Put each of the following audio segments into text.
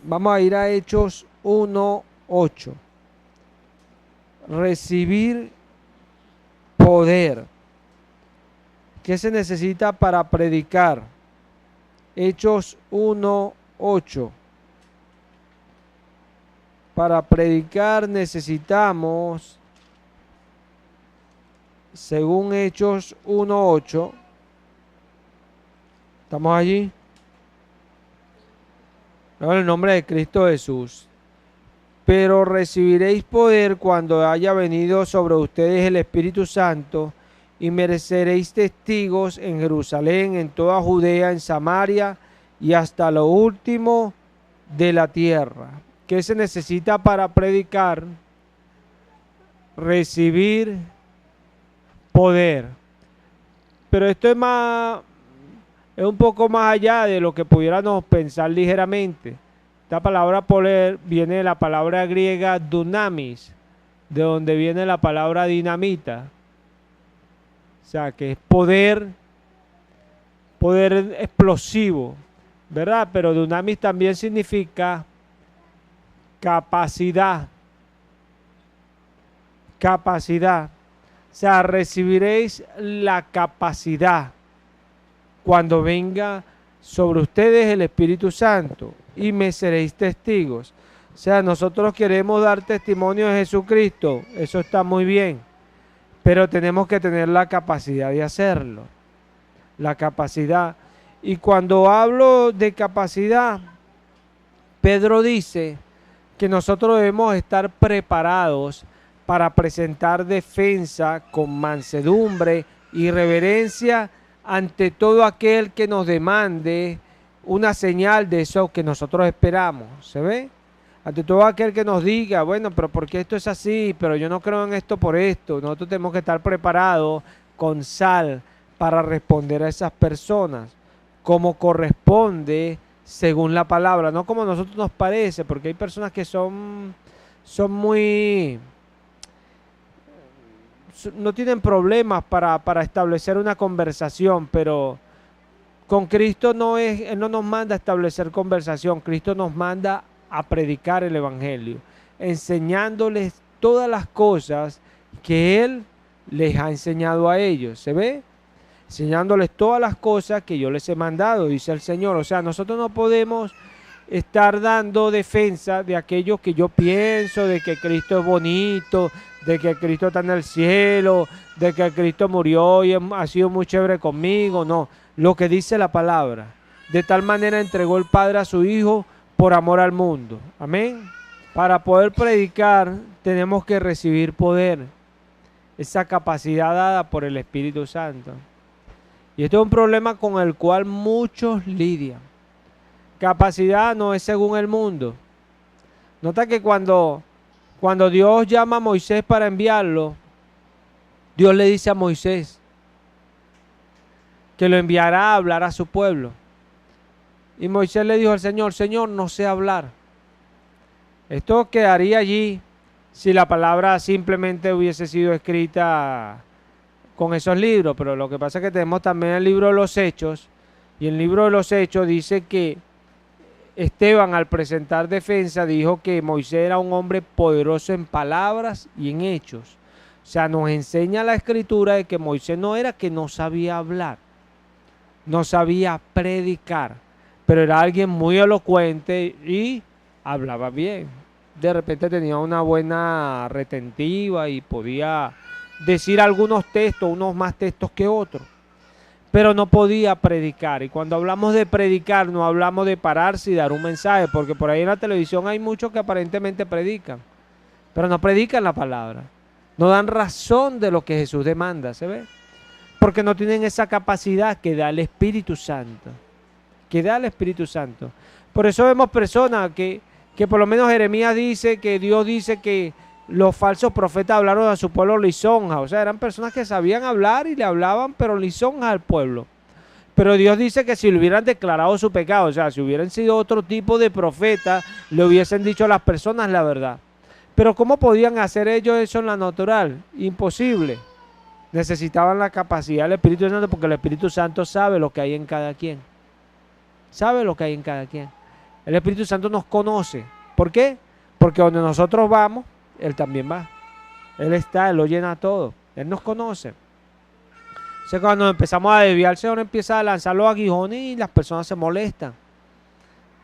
Vamos a ir a Hechos 1:8. Recibir poder. ¿Qué se necesita para predicar? Hechos 1:8. Para predicar necesitamos, según Hechos 1:8, ¿estamos allí? En el nombre de Cristo Jesús. Pero recibiréis poder cuando haya venido sobre ustedes el Espíritu Santo, y mereceréis testigos en Jerusalén, en toda Judea, en Samaria y hasta lo último de la tierra. ¿Qué se necesita para predicar? Recibir poder. Pero esto es un poco más allá de lo que pudiéramos pensar ligeramente. Esta palabra poder viene de la palabra griega dunamis, de donde viene la palabra dinamita. O sea, que es poder explosivo, ¿verdad? Pero dunamis también significa capacidad. Capacidad. O sea, recibiréis la capacidad cuando venga sobre ustedes el Espíritu Santo, y me seréis testigos. O sea, nosotros queremos dar testimonio de Jesucristo, eso está muy bien, pero tenemos que tener la capacidad de hacerlo. La capacidad. Y cuando hablo de capacidad, Pedro dice que nosotros debemos estar preparados para presentar defensa con mansedumbre y reverencia ante todo aquel que nos demande una señal de eso que nosotros esperamos. ¿Se ve? Ante todo aquel que nos diga, bueno, pero ¿por qué esto es así? Pero yo no creo en esto por esto. Nosotros tenemos que estar preparados con sal para responder a esas personas como corresponde según la palabra, no como a nosotros nos parece, porque hay personas que son muy... no tienen problemas para establecer una conversación, pero con Cristo Él no nos manda a establecer conversación, Cristo nos manda a predicar el Evangelio, enseñándoles todas las cosas que Él les ha enseñado a ellos. ¿Se ve? Enseñándoles todas las cosas que yo les he mandado, dice el Señor. O sea, nosotros no podemos estar dando defensa de aquello que yo pienso, de que Cristo es bonito, de que Cristo está en el cielo, de que Cristo murió y ha sido muy chévere conmigo. No, lo que dice la palabra. De tal manera entregó el Padre a su Hijo por amor al mundo. Amén. Para poder predicar tenemos que recibir poder, esa capacidad dada por el Espíritu Santo. Y esto es un problema con el cual muchos lidian. Capacidad no es según el mundo. Nota que cuando Dios llama a Moisés para enviarlo, Dios le dice a Moisés que lo enviará a hablar a su pueblo. Y Moisés le dijo al Señor, Señor, no sé hablar. Esto quedaría allí si la palabra simplemente hubiese sido escrita con esos libros, pero lo que pasa es que tenemos también el libro de los Hechos, y el libro de los Hechos dice que Esteban, al presentar defensa, dijo que Moisés era un hombre poderoso en palabras y en hechos. O sea, nos enseña la Escritura de que Moisés no era que no sabía hablar, no sabía predicar, pero era alguien muy elocuente y hablaba bien. De repente tenía una buena retentiva y podía decir algunos textos, unos más textos que otros, pero no podía predicar. Y cuando hablamos de predicar, no hablamos de pararse y dar un mensaje, porque por ahí en la televisión hay muchos que aparentemente predican, pero no predican la palabra, no dan razón de lo que Jesús demanda, ¿se ve? Porque no tienen esa capacidad que da el Espíritu Santo, que da el Espíritu Santo. Por eso vemos personas que por lo menos Jeremías dice que Dios dice que los falsos profetas hablaron a su pueblo lisonja. O sea, eran personas que sabían hablar y le hablaban, pero lisonja al pueblo. Pero Dios dice que si le hubieran declarado su pecado, o sea, si hubieran sido otro tipo de profeta, le hubiesen dicho a las personas la verdad. Pero ¿cómo podían hacer ellos eso en la natural? Imposible. Necesitaban la capacidad del Espíritu Santo, porque el Espíritu Santo sabe lo que hay en cada quien. Sabe lo que hay en cada quien. El Espíritu Santo nos conoce. ¿Por qué? Porque donde nosotros vamos, Él también va. Él está, Él lo llena todo. Él nos conoce. O sea, cuando empezamos a desviar, el Señor empieza a lanzar los aguijones y las personas se molestan.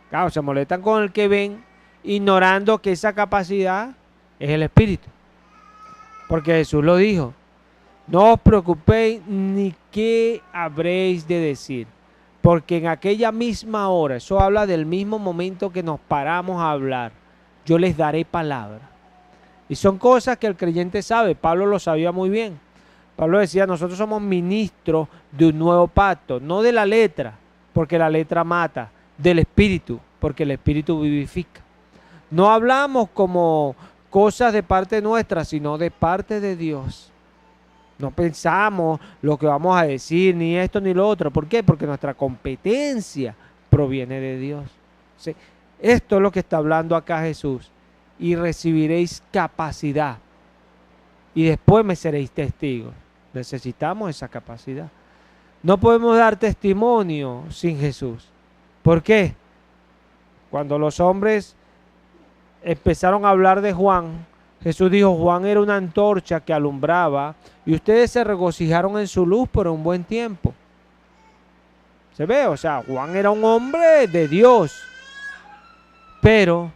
Claro, se molestan con el que ven, ignorando que esa capacidad es el Espíritu. Porque Jesús lo dijo. No os preocupéis ni qué habréis de decir. Porque en aquella misma hora, eso habla del mismo momento que nos paramos a hablar, yo les daré palabra. Y son cosas que el creyente sabe. Pablo lo sabía muy bien. Pablo decía, nosotros somos ministros de un nuevo pacto, no de la letra, porque la letra mata, del Espíritu, porque el Espíritu vivifica. No hablamos como cosas de parte nuestra, sino de parte de Dios. No pensamos lo que vamos a decir, ni esto ni lo otro. ¿Por qué? Porque nuestra competencia proviene de Dios. ¿Sí? Esto es lo que está hablando acá Jesús. Y recibiréis capacidad. Y después me seréis testigos. Necesitamos esa capacidad. No podemos dar testimonio sin Jesús. ¿Por qué? Cuando los hombres empezaron a hablar de Juan, Jesús dijo, Juan era una antorcha que alumbraba y ustedes se regocijaron en su luz por un buen tiempo. ¿Se ve? O sea, Juan era un hombre de Dios. Pero,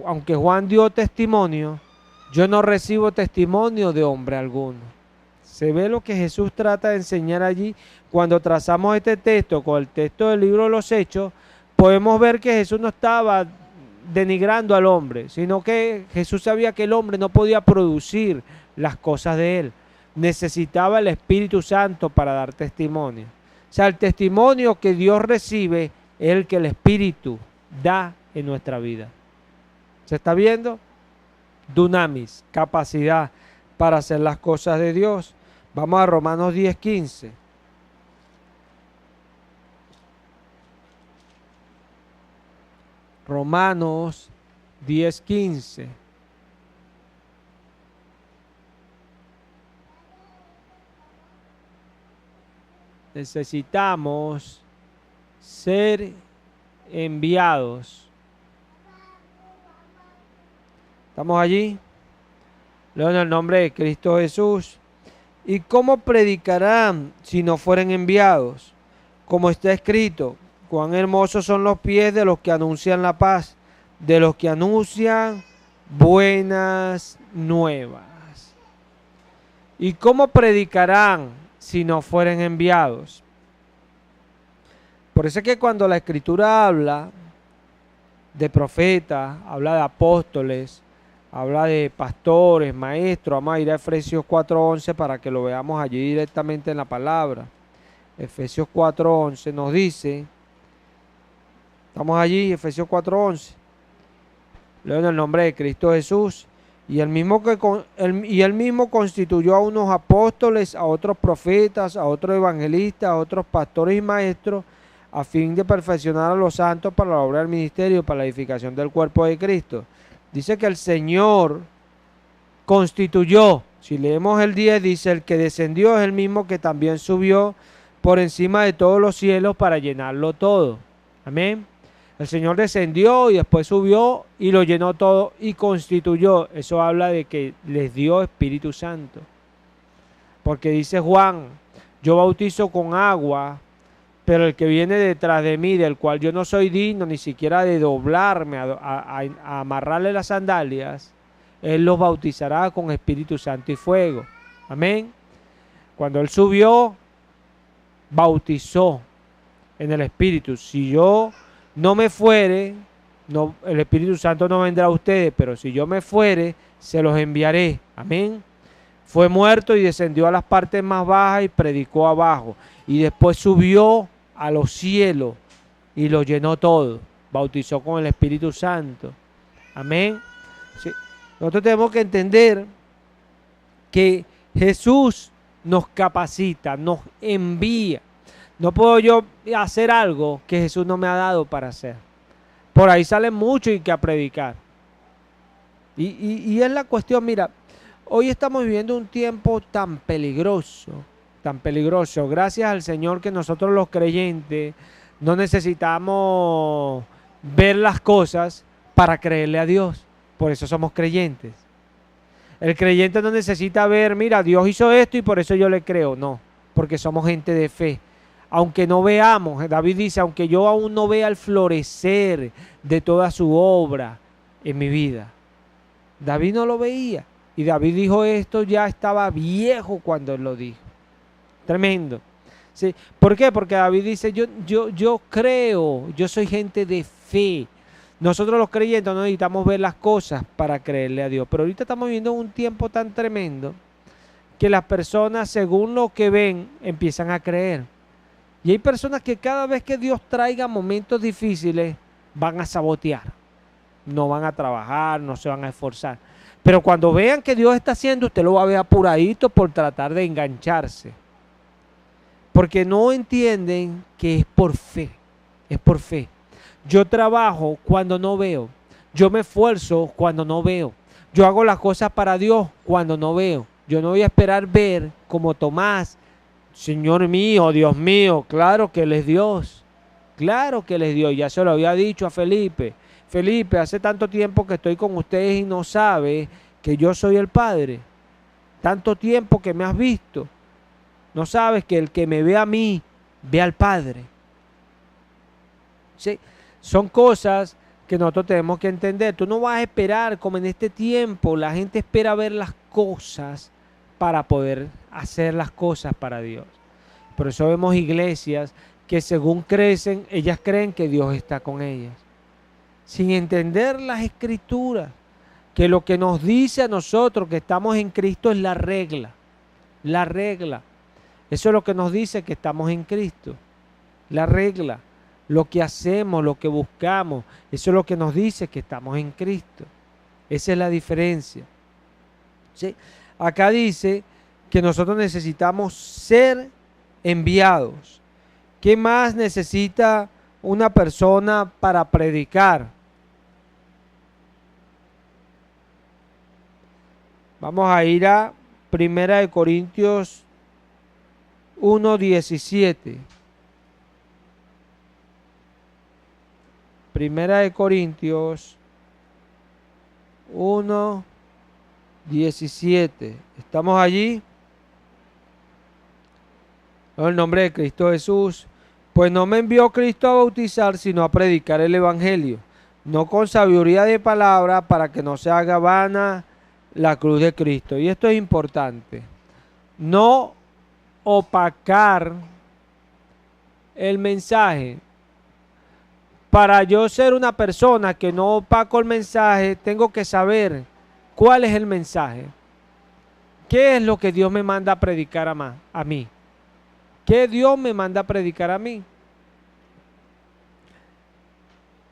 aunque Juan dio testimonio, yo no recibo testimonio de hombre alguno. Se ve lo que Jesús trata de enseñar allí. Cuando trazamos este texto con el texto del libro de los Hechos, podemos ver que Jesús no estaba denigrando al hombre, sino que Jesús sabía que el hombre no podía producir las cosas de él. Necesitaba el Espíritu Santo para dar testimonio. O sea, el testimonio que Dios recibe es el que el Espíritu da en nuestra vida. ¿Se está viendo? Dunamis, capacidad para hacer las cosas de Dios. Vamos a Romanos 10:15. Romanos 10:15. Necesitamos ser enviados. ¿Estamos allí? Leo en el nombre de Cristo Jesús. ¿Y cómo predicarán si no fueren enviados? Como está escrito, cuán hermosos son los pies de los que anuncian la paz, de los que anuncian buenas nuevas. ¿Y cómo predicarán si no fueren enviados? Por eso es que cuando la Escritura habla de profetas, habla de apóstoles, habla de pastores, maestros, vamos a ir a Efesios 4:11 para que lo veamos allí directamente en la palabra. Efesios 4:11 nos dice, estamos allí, Efesios 4:11, leo en el nombre de Cristo Jesús, y él mismo constituyó a unos apóstoles, a otros profetas, a otros evangelistas, a otros pastores y maestros, a fin de perfeccionar a los santos para la obra del ministerio, para la edificación del cuerpo de Cristo. Dice que el Señor constituyó, si leemos el 10, dice, el que descendió es el mismo que también subió por encima de todos los cielos para llenarlo todo. Amén. El Señor descendió y después subió y lo llenó todo y constituyó. Eso habla de que les dio Espíritu Santo. Porque dice Juan, yo bautizo con agua, pero el que viene detrás de mí, del cual yo no soy digno ni siquiera de doblarme a amarrarle las sandalias, Él los bautizará con Espíritu Santo y fuego. Amén. Cuando Él subió, bautizó en el Espíritu. Si yo no me fuere, no, el Espíritu Santo no vendrá a ustedes, pero si yo me fuere, se los enviaré. Amén. Fue muerto y descendió a las partes más bajas y predicó abajo. Y después subió a los cielos y lo llenó todo. Bautizó con el Espíritu Santo. Amén. Sí. Nosotros tenemos que entender que Jesús nos capacita, nos envía. No puedo yo hacer algo que Jesús no me ha dado para hacer. Por ahí salen muchos y que a predicar. Y es la cuestión, mira, hoy estamos viviendo un tiempo tan peligroso. Gracias al Señor que nosotros los creyentes no necesitamos ver las cosas para creerle a Dios. Por eso somos creyentes. El creyente no necesita ver, mira, Dios hizo esto y por eso yo le creo. No, porque somos gente de fe. Aunque no veamos, David dice, aunque yo aún no vea el florecer de toda su obra en mi vida. David no lo veía. Y David dijo esto, ya estaba viejo cuando él lo dijo. Tremendo. ¿Sí? ¿Por qué? Porque David dice, yo creo, yo soy gente de fe. Nosotros los creyentes no necesitamos ver las cosas para creerle a Dios. Pero ahorita estamos viviendo un tiempo tan tremendo que las personas, según lo que ven, empiezan a creer. Y hay personas que cada vez que Dios traiga momentos difíciles, van a sabotear. No van a trabajar, no se van a esforzar. Pero cuando vean que Dios está haciendo, usted lo va a ver apuradito por tratar de engancharse. Porque no entienden que es por fe. Es por fe. Yo trabajo cuando no veo. Yo me esfuerzo cuando no veo. Yo hago las cosas para Dios cuando no veo. Yo no voy a esperar ver como Tomás. Señor mío, Dios mío, claro que Él es Dios. Claro que Él es Dios. Ya se lo había dicho a Felipe. Felipe, hace tanto tiempo que estoy con ustedes y no sabe que yo soy el Padre. Tanto tiempo que me has visto. No sabes que el que me ve a mí, ve al Padre. ¿Sí? Son cosas que nosotros tenemos que entender. Tú no vas a esperar como en este tiempo. La gente espera ver las cosas para poder hacer las cosas para Dios. Por eso vemos iglesias que según crecen, ellas creen que Dios está con ellas. Sin entender las escrituras, que lo que nos dice a nosotros que estamos en Cristo es la regla. La regla. Eso es lo que nos dice que estamos en Cristo. La regla. Lo que hacemos, lo que buscamos, eso es lo que nos dice que estamos en Cristo. Esa es la diferencia. ¿Sí? Acá dice que nosotros necesitamos ser enviados. ¿Qué más necesita una persona para predicar? Vamos a ir a 1 Corintios 1:17. 1 Corintios 1:17. ¿Estamos allí? En el nombre de Cristo Jesús. Pues no me envió Cristo a bautizar, sino a predicar el Evangelio, no con sabiduría de palabra, para que no se haga vana la cruz de Cristo. Y esto es importante. No opacar el mensaje. Para yo ser una persona que no opaco el mensaje, tengo que saber cuál es el mensaje. ¿Qué es lo que Dios me manda a predicar a mí? ¿Qué Dios me manda a predicar a mí?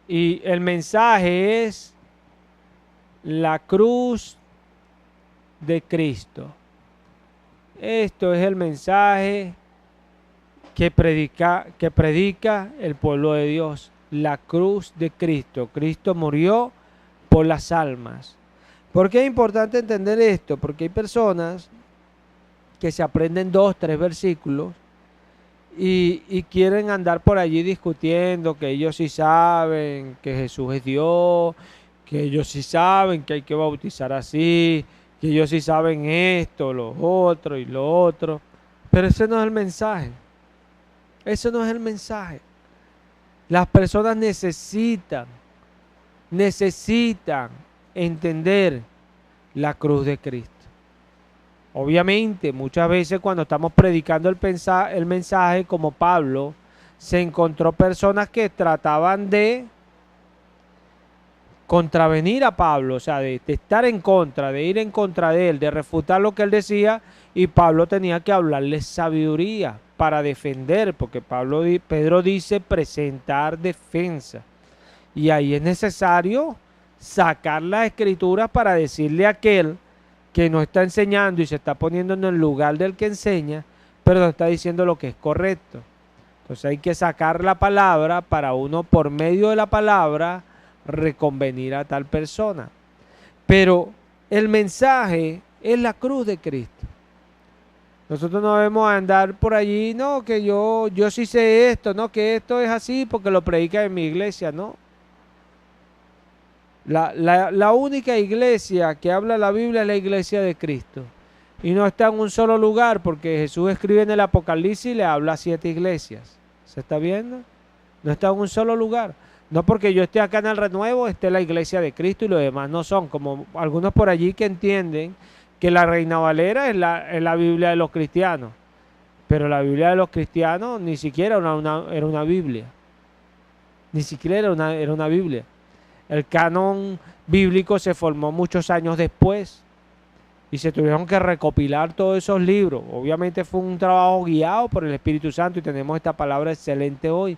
Y el mensaje es la cruz de Cristo. Esto es el mensaje que predica el pueblo de Dios. La cruz de Cristo. Cristo murió por las almas. ¿Por qué es importante entender esto? Porque hay personas que se aprenden 2, 3 versículos y quieren andar por allí discutiendo que ellos sí saben que Jesús es Dios, que ellos sí saben que hay que bautizar así, que ellos sí saben esto, lo otro y lo otro. Pero ese no es el mensaje. Ese no es el mensaje. Las personas necesitan entender la cruz de Cristo. Obviamente, muchas veces cuando estamos predicando el mensaje, como Pablo, se encontró personas que trataban de contravenir a Pablo, o sea, de estar en contra, de ir en contra de él, de refutar lo que él decía, y Pablo tenía que hablarles sabiduría para defender, porque Pedro dice presentar defensa. Y ahí es necesario sacar las escrituras para decirle a aquel que no está enseñando y se está poniendo en el lugar del que enseña, pero no está diciendo lo que es correcto. Entonces hay que sacar la palabra para uno, por medio de la palabra, reconvenir a tal persona. Pero el mensaje es la cruz de Cristo. Nosotros no debemos andar por allí, no, que yo sí sé esto, no, que esto es así porque lo predica en mi iglesia, no. La única iglesia que habla la Biblia es la iglesia de Cristo. Y no está en un solo lugar, porque Jesús escribe en el Apocalipsis y le habla a 7 iglesias. ¿Se está viendo? No está en un solo lugar. No porque yo esté acá en el Renuevo, esté la iglesia de Cristo y los demás no son. Como algunos por allí que entienden que la Reina Valera es la Biblia de los cristianos. Pero la Biblia de los cristianos ni siquiera era una Biblia. Ni siquiera era una Biblia. El canon bíblico se formó muchos años después y se tuvieron que recopilar todos esos libros. Obviamente fue un trabajo guiado por el Espíritu Santo y tenemos esta palabra excelente hoy.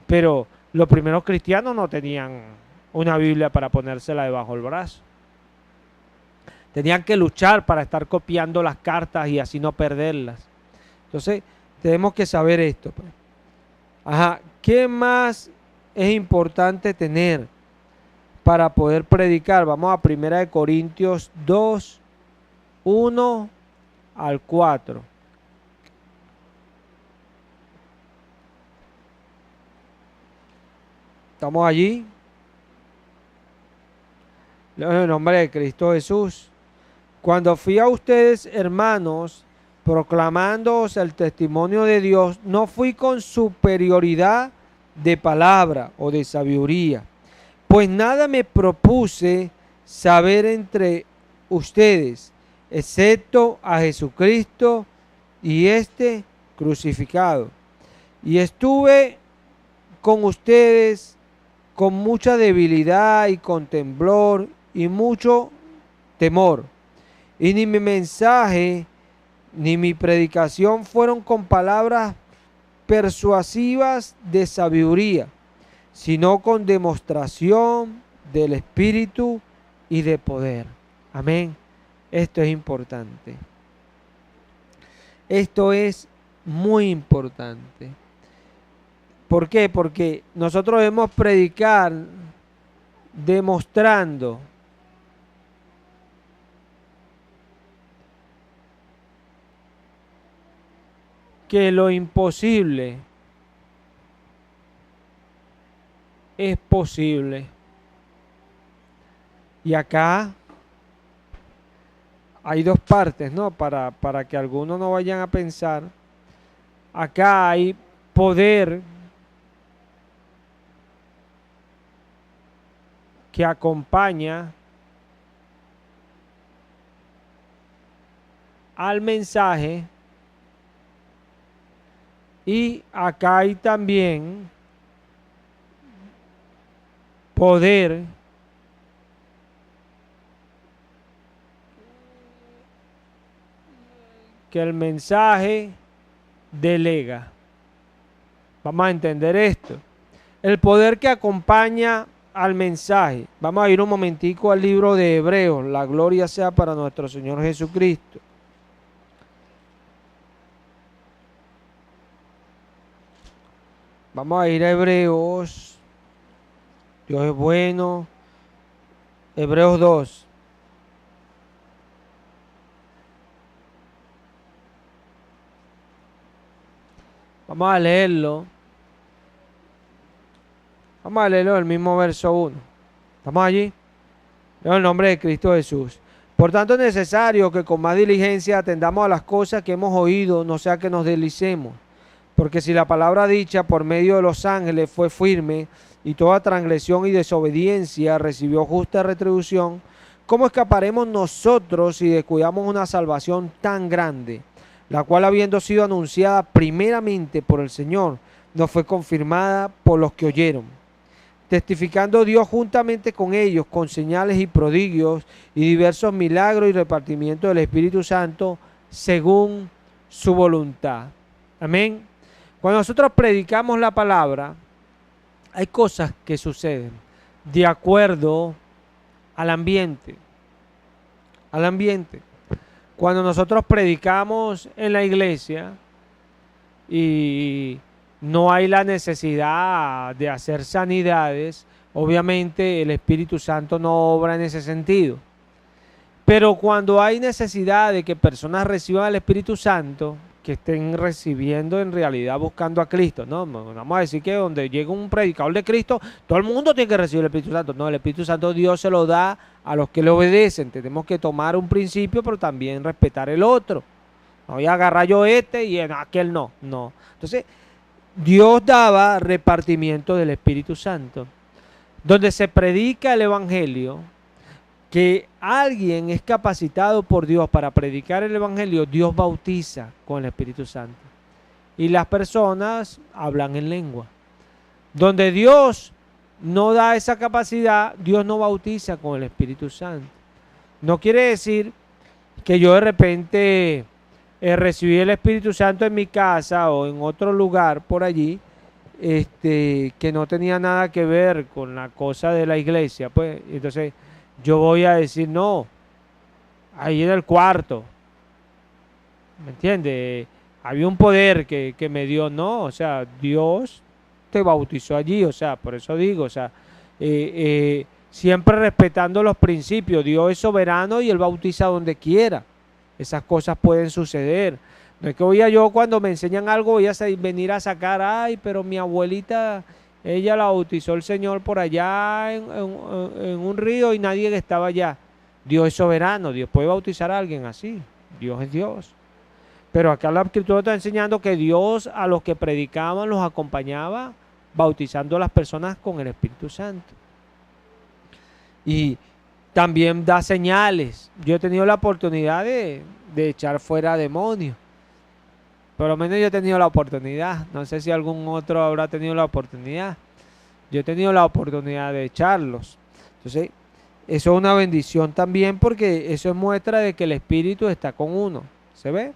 Pero los primeros cristianos no tenían una Biblia para ponérsela debajo del brazo. Tenían que luchar para estar copiando las cartas y así no perderlas. Entonces, tenemos que saber esto. Ajá, ¿qué más es importante tener para poder predicar? Vamos a 1 Corintios 2, 1 al 4. ¿Estamos allí? En el nombre de Cristo Jesús. Cuando fui a ustedes, hermanos, proclamándoos el testimonio de Dios, no fui con superioridad de palabra o de sabiduría, pues nada me propuse saber entre ustedes, excepto a Jesucristo y este crucificado. Y estuve con ustedes con mucha debilidad y con temblor y mucho temor. Y ni mi mensaje ni mi predicación fueron con palabras persuasivas de sabiduría, sino con demostración del Espíritu y de poder. Amén. Esto es importante. Esto es muy importante. ¿Por qué? Porque nosotros debemos predicar demostrando que lo imposible es posible. Y acá hay dos partes, ¿no? Para que algunos no vayan a pensar. Acá hay poder que acompaña al mensaje, y acá hay también poder que el mensaje delega. Vamos a entender esto. El poder que acompaña al mensaje. Vamos a ir un momentico al libro de Hebreos. La gloria sea para nuestro Señor Jesucristo. Vamos a ir a Hebreos. Dios es bueno. Hebreos 2. Vamos a leerlo. Vamos a leerlo el mismo verso 1. ¿Estamos allí? En el nombre de Cristo Jesús. Por tanto es necesario que con más diligencia atendamos a las cosas que hemos oído, no sea que nos deslicemos. Porque si la palabra dicha por medio de los ángeles fue firme, y toda transgresión y desobediencia recibió justa retribución, ¿cómo escaparemos nosotros si descuidamos una salvación tan grande, la cual, habiendo sido anunciada primeramente por el Señor, nos fue confirmada por los que oyeron? Testificando Dios juntamente con ellos, con señales y prodigios y diversos milagros y repartimiento del Espíritu Santo, según su voluntad. Amén. Cuando nosotros predicamos la palabra, hay cosas que suceden de acuerdo al ambiente. Al ambiente. Cuando nosotros predicamos en la iglesia y no hay la necesidad de hacer sanidades, obviamente el Espíritu Santo no obra en ese sentido. Pero cuando hay necesidad de que personas reciban el Espíritu Santo, que estén recibiendo en realidad buscando a Cristo. No, vamos a decir que donde llega un predicador de Cristo, todo el mundo tiene que recibir el Espíritu Santo. No, el Espíritu Santo Dios se lo da a los que le obedecen. Tenemos que tomar un principio, pero también respetar el otro. No voy a agarrar yo este y aquel no. No. Entonces, Dios daba repartimiento del Espíritu Santo. Donde se predica el Evangelio, que alguien es capacitado por Dios para predicar el Evangelio, Dios bautiza con el Espíritu Santo. Y las personas hablan en lengua. Donde Dios no da esa capacidad, Dios no bautiza con el Espíritu Santo. No quiere decir que yo de repente recibí el Espíritu Santo en mi casa o en otro lugar por allí, que no tenía nada que ver con la cosa de la iglesia. Pues entonces yo voy a decir, no, ahí en el cuarto, ¿me entiendes? Había un poder que me dio, no, o sea, Dios te bautizó allí, o sea, por eso digo, o sea, siempre respetando los principios. Dios es soberano y Él bautiza donde quiera. Esas cosas pueden suceder. No es que voy a yo cuando me enseñan algo voy a venir a sacar, ay, pero mi abuelita, ella la bautizó el Señor por allá en un río y nadie estaba allá. Dios es soberano, Dios puede bautizar a alguien así. Dios es Dios. Pero acá la Escritura está enseñando que Dios a los que predicaban los acompañaba bautizando a las personas con el Espíritu Santo. Y también da señales. Yo he tenido la oportunidad de echar fuera demonios. Por lo menos yo he tenido la oportunidad. No sé si algún otro habrá tenido la oportunidad. Yo he tenido la oportunidad de echarlos. Entonces, eso es una bendición también porque eso es muestra de que el Espíritu está con uno. ¿Se ve?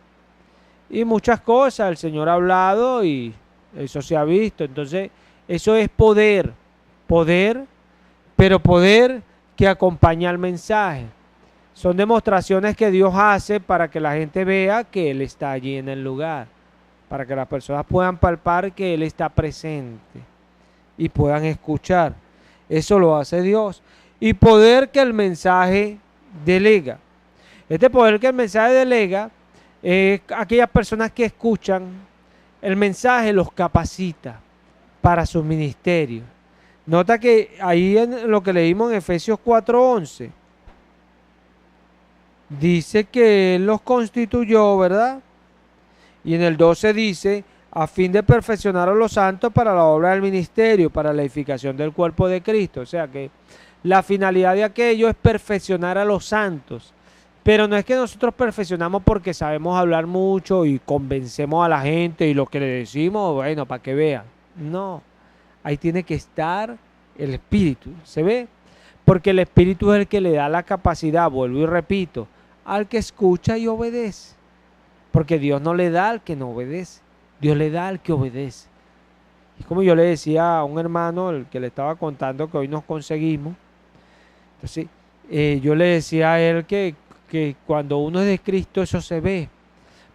Y muchas cosas el Señor ha hablado y eso se ha visto. Entonces, eso es poder. Poder, pero poder que acompaña al mensaje. Son demostraciones que Dios hace para que la gente vea que Él está allí en el lugar. Para que las personas puedan palpar que Él está presente y puedan escuchar. Eso lo hace Dios. Y poder que el mensaje delega. Este poder que el mensaje delega, aquellas personas que escuchan el mensaje los capacita para su ministerio. Nota que ahí en lo que leímos en Efesios 4:11, dice que Él los constituyó, ¿verdad? Y en el 12 dice, a fin de perfeccionar a los santos para la obra del ministerio, para la edificación del cuerpo de Cristo. O sea que la finalidad de aquello es perfeccionar a los santos. Pero no es que nosotros perfeccionamos porque sabemos hablar mucho y convencemos a la gente y lo que le decimos, bueno, para que vean. No, ahí tiene que estar el Espíritu. ¿Se ve? Porque el Espíritu es el que le da la capacidad, vuelvo y repito, al que escucha y obedece. Porque Dios no le da al que no obedece. Dios le da al que obedece. Y como yo le decía a un hermano, el que le estaba contando que hoy nos conseguimos, entonces yo le decía a él que cuando uno es de Cristo eso se ve.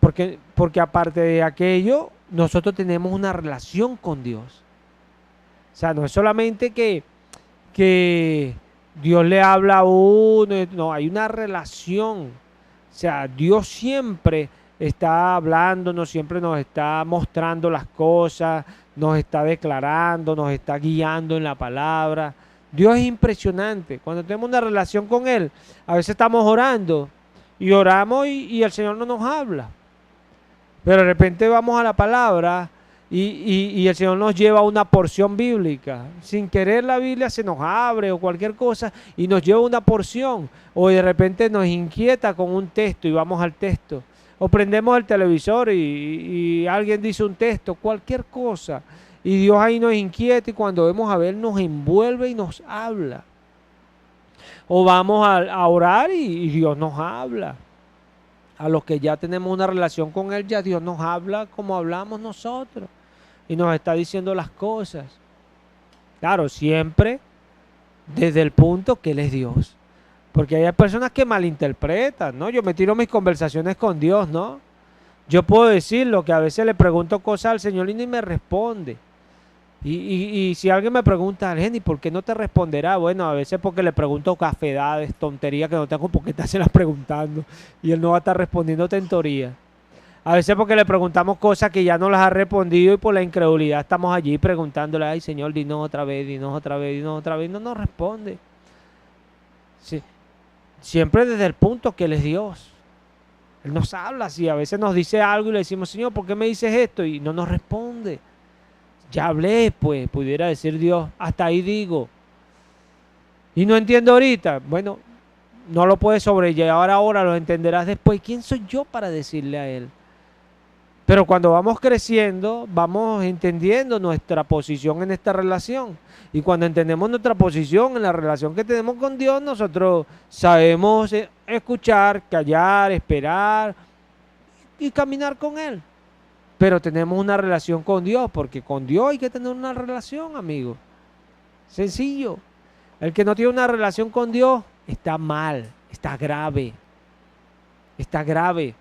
Porque aparte de aquello, nosotros tenemos una relación con Dios. O sea, no es solamente que Dios le habla a uno, no, hay una relación. O sea, Dios siempre está hablándonos, siempre nos está mostrando las cosas, nos está declarando, nos está guiando en la palabra. Dios es impresionante. Cuando tenemos una relación con Él, a veces estamos orando y oramos y el Señor no nos habla. Pero de repente vamos a la palabra y el Señor nos lleva a una porción bíblica. Sin querer la Biblia se nos abre o cualquier cosa y nos lleva una porción. O de repente nos inquieta con un texto y vamos al texto. O prendemos el televisor y alguien dice un texto, cualquier cosa. Y Dios ahí nos inquieta y cuando vemos a ver nos envuelve y nos habla. O vamos a orar y Dios nos habla. A los que ya tenemos una relación con Él, ya Dios nos habla como hablamos nosotros. Y nos está diciendo las cosas. Claro, siempre desde el punto que Él es Dios. Porque hay personas que malinterpretan, ¿no? Yo me tiro mis conversaciones con Dios, ¿no? Yo puedo decirlo, que a veces le pregunto cosas al Señor y ni me responde. Y si alguien me pregunta, Argeni, ¿por qué no te responderá? Bueno, a veces porque le pregunto cafedades, tonterías que no tengo por qué estárselas preguntando. Y Él no va a estar respondiendo tonterías. A veces porque le preguntamos cosas que ya no las ha respondido y por la incredulidad estamos allí preguntándole, ay Señor, dinos otra vez, dinos otra vez, dinos otra vez, y no nos responde. Sí. Siempre desde el punto que Él es Dios. Él nos habla así, a veces nos dice algo y le decimos, Señor, ¿por qué me dices esto? Y no nos responde. Ya hablé, pues, pudiera decir Dios, hasta ahí digo. Y no entiendo ahorita. Bueno, no lo puedes sobrellevar ahora, lo entenderás después. ¿Quién soy yo para decirle a Él? Pero cuando vamos creciendo, vamos entendiendo nuestra posición en esta relación. Y cuando entendemos nuestra posición en la relación que tenemos con Dios, nosotros sabemos escuchar, callar, esperar y caminar con Él. Pero tenemos una relación con Dios, porque con Dios hay que tener una relación, amigo. Sencillo. El que no tiene una relación con Dios está mal, está grave. Está grave.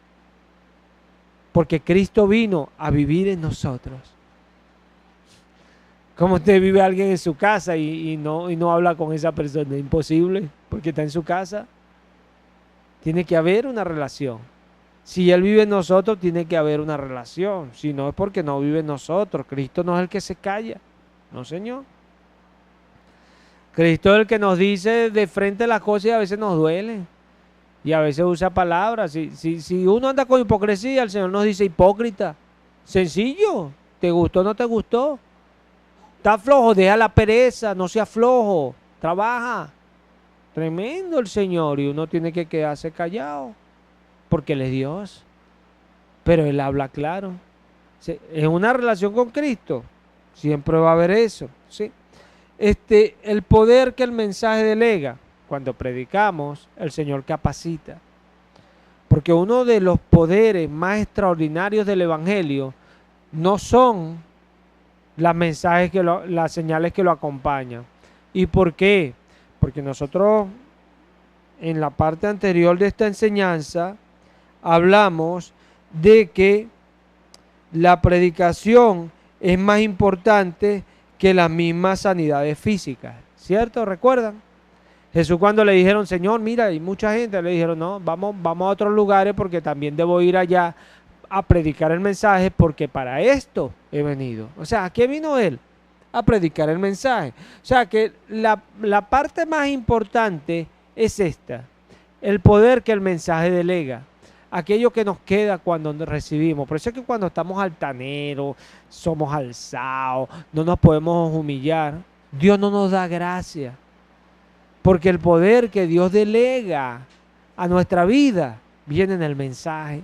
Porque Cristo vino a vivir en nosotros. ¿Cómo usted vive alguien en su casa y no habla con esa persona? Imposible, porque está en su casa. Tiene que haber una relación. Si Él vive en nosotros, tiene que haber una relación. Si no es porque no vive en nosotros. Cristo no es el que se calla. No, Señor. Cristo es el que nos dice de frente las cosas y a veces nos duele. Y a veces usa palabras. Si uno anda con hipocresía, el Señor nos dice hipócrita. Sencillo. ¿Te gustó o no te gustó? Está flojo, deja la pereza, no sea flojo. Trabaja. Tremendo el Señor. Y uno tiene que quedarse callado. Porque Él es Dios. Pero Él habla claro. En una relación con Cristo siempre va a haber eso. ¿Sí? El poder que el mensaje delega. Cuando predicamos, el Señor capacita. Porque uno de los poderes más extraordinarios del Evangelio no son las señales que lo acompañan. ¿Y por qué? Porque nosotros en la parte anterior de esta enseñanza hablamos de que la predicación es más importante que las mismas sanidades físicas. ¿Cierto? ¿Recuerdan? Jesús cuando le dijeron, Señor, mira, y mucha gente le dijeron, no, vamos a otros lugares porque también debo ir allá a predicar el mensaje porque para esto he venido. O sea, ¿a qué vino Él? A predicar el mensaje. O sea, que la parte más importante es esta, el poder que el mensaje delega, aquello que nos queda cuando recibimos. Por eso es que cuando estamos altaneros, somos alzados, no nos podemos humillar, Dios no nos da gracia. Porque el poder que Dios delega a nuestra vida viene en el mensaje.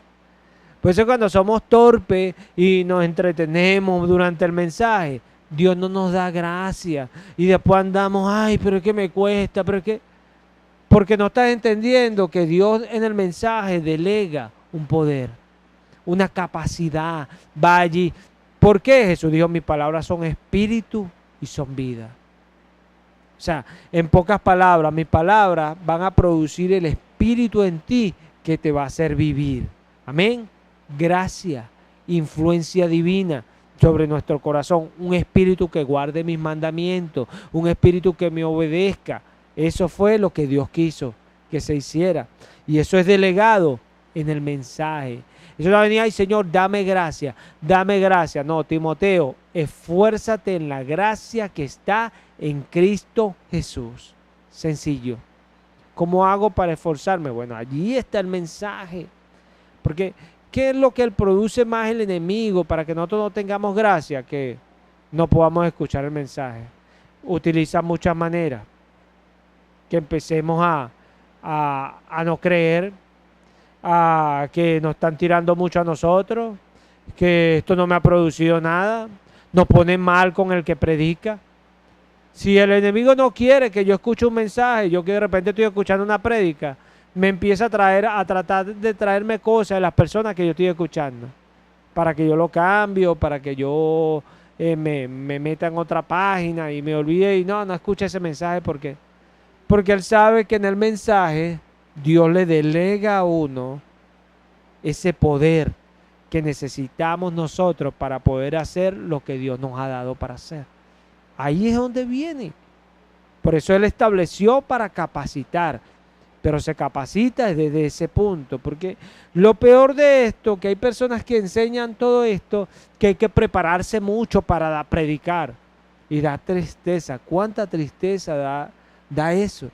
Por eso cuando somos torpes y nos entretenemos durante el mensaje, Dios no nos da gracia. Y después andamos, ay, pero es que me cuesta, pero es que... Porque no estás entendiendo que Dios en el mensaje delega un poder, una capacidad, va allí. ¿Por qué? Jesús dijo, mis palabras son espíritu y son vida. O sea, en pocas palabras, mis palabras van a producir el espíritu en ti que te va a hacer vivir. Amén. Gracia, influencia divina sobre nuestro corazón. Un espíritu que guarde mis mandamientos. Un espíritu que me obedezca. Eso fue lo que Dios quiso que se hiciera. Y eso es delegado en el mensaje. Eso no venía, ay Señor, dame gracia, dame gracia. No, Timoteo, esfuérzate en la gracia que está en Cristo Jesús. Sencillo. ¿Cómo hago para esforzarme? Bueno, allí está el mensaje. Porque, ¿qué es lo que produce más el enemigo para que nosotros no tengamos gracia? Que no podamos escuchar el mensaje. Utiliza muchas maneras. Que empecemos a no creer, a que nos están tirando mucho a nosotros, que esto no me ha producido nada, nos pone mal con el que predica. Si el enemigo no quiere que yo escuche un mensaje, yo que de repente estoy escuchando una prédica, me empieza a tratar de traerme cosas de las personas que yo estoy escuchando, para que yo lo cambie, para que yo me meta en otra página y me olvide y no escuche ese mensaje porque él sabe que en el mensaje Dios le delega a uno ese poder que necesitamos nosotros para poder hacer lo que Dios nos ha dado para hacer. Ahí es donde viene. Por eso Él estableció para capacitar. pero se capacita desde ese punto, porque lo peor de esto, que hay personas que enseñan todo esto, que hay que prepararse mucho para predicar, y da tristeza. ¿Cuánta tristeza da eso?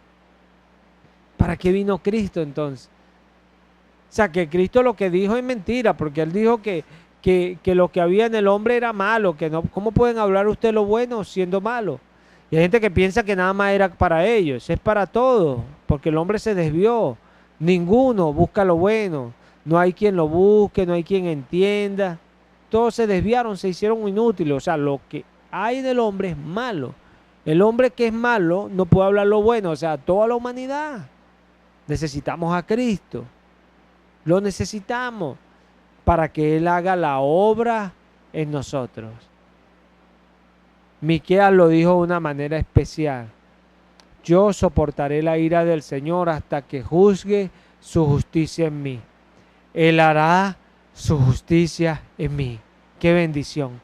¿Para qué vino Cristo entonces? O sea, que Cristo lo que dijo es mentira, porque Él dijo que lo que había en el hombre era malo, que no, ¿cómo pueden hablar usted lo bueno siendo malo? Y hay gente que piensa que nada más era para ellos, es para todos, porque el hombre se desvió. Ninguno busca lo bueno, no hay quien lo busque, no hay quien entienda. Todos se desviaron, se hicieron inútiles. O sea, lo que hay en el hombre es malo. El hombre que es malo no puede hablar lo bueno, o sea, toda la humanidad. Necesitamos a Cristo, lo necesitamos para que Él haga la obra en nosotros. Miqueas lo dijo de una manera especial: yo soportaré la ira del Señor hasta que juzgue su justicia en mí. Él hará su justicia en mí. ¡Qué bendición!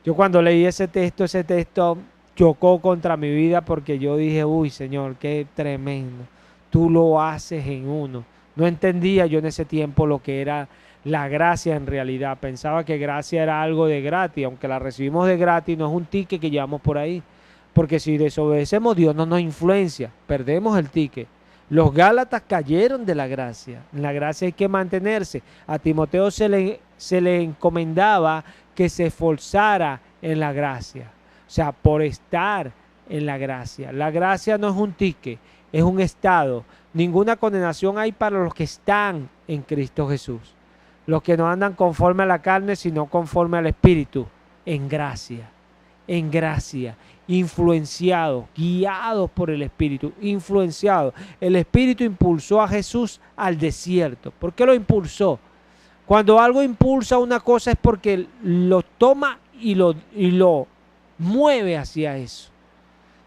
Yo cuando leí ese texto chocó contra mi vida, porque yo dije, uy, Señor, qué tremendo. Tú lo haces en uno. No entendía yo en ese tiempo lo que era la gracia en realidad. Pensaba que gracia era algo de gratis, aunque la recibimos de gratis, no es un ticket que llevamos por ahí. Porque si desobedecemos, Dios no nos influencia, perdemos el ticket. Los Gálatas cayeron de la gracia. En la gracia hay que mantenerse. A Timoteo se le encomendaba que se esforzara en la gracia. O sea, por estar en la gracia. La gracia no es un ticket, es un estado. Ninguna condenación hay para los que están en Cristo Jesús. Los que no andan conforme a la carne, sino conforme al Espíritu. En gracia, influenciados, guiados por el Espíritu, influenciados. El Espíritu impulsó a Jesús al desierto. ¿Por qué lo impulsó? Cuando algo impulsa una cosa es porque lo toma y lo mueve hacia eso.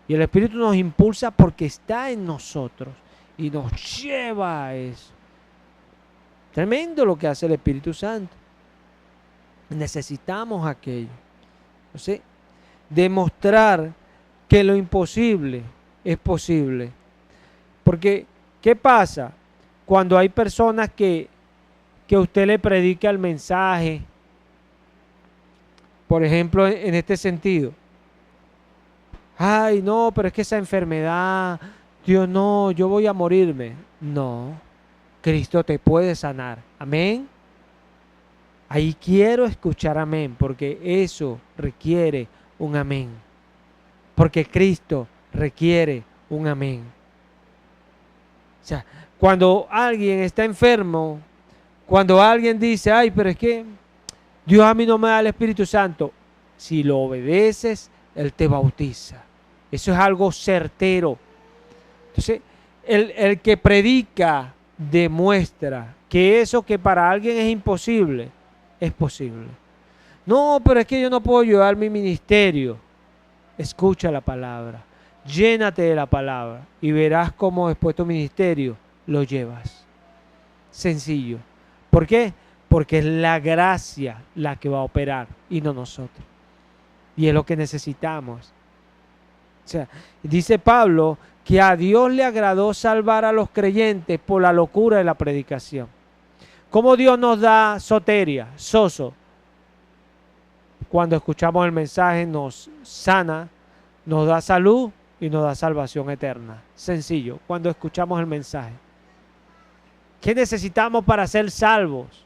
Y el Espíritu nos impulsa porque está en nosotros y nos lleva a eso. Tremendo lo que hace el Espíritu Santo. Necesitamos aquello. Entonces, demostrar que lo imposible es posible. Porque, ¿qué pasa cuando hay personas que usted le predica el mensaje? Por ejemplo, en este sentido. Ay, no, pero es que esa enfermedad, Dios, no, yo voy a morirme. No, Cristo te puede sanar. Amén. Ahí quiero escuchar amén, porque eso requiere un amén. Porque Cristo requiere un amén. O sea, cuando alguien está enfermo, cuando alguien dice, ay, pero es que Dios a mí no me da el Espíritu Santo. Si lo obedeces, Él te bautiza. Eso es algo certero. Entonces, el que predica demuestra que eso que para alguien es imposible, es posible. No, pero es que yo no puedo llevar mi ministerio. Escucha la palabra, llénate de la palabra y verás cómo después tu ministerio lo llevas. Sencillo. ¿Por qué? Porque es la gracia la que va a operar y no nosotros. Y es lo que necesitamos. O sea, dice Pablo que a Dios le agradó salvar a los creyentes por la locura de la predicación. ¿Cómo Dios nos da soteria, sozo? Cuando escuchamos el mensaje nos sana, nos da salud y nos da salvación eterna. Sencillo, cuando escuchamos el mensaje. ¿Qué necesitamos para ser salvos?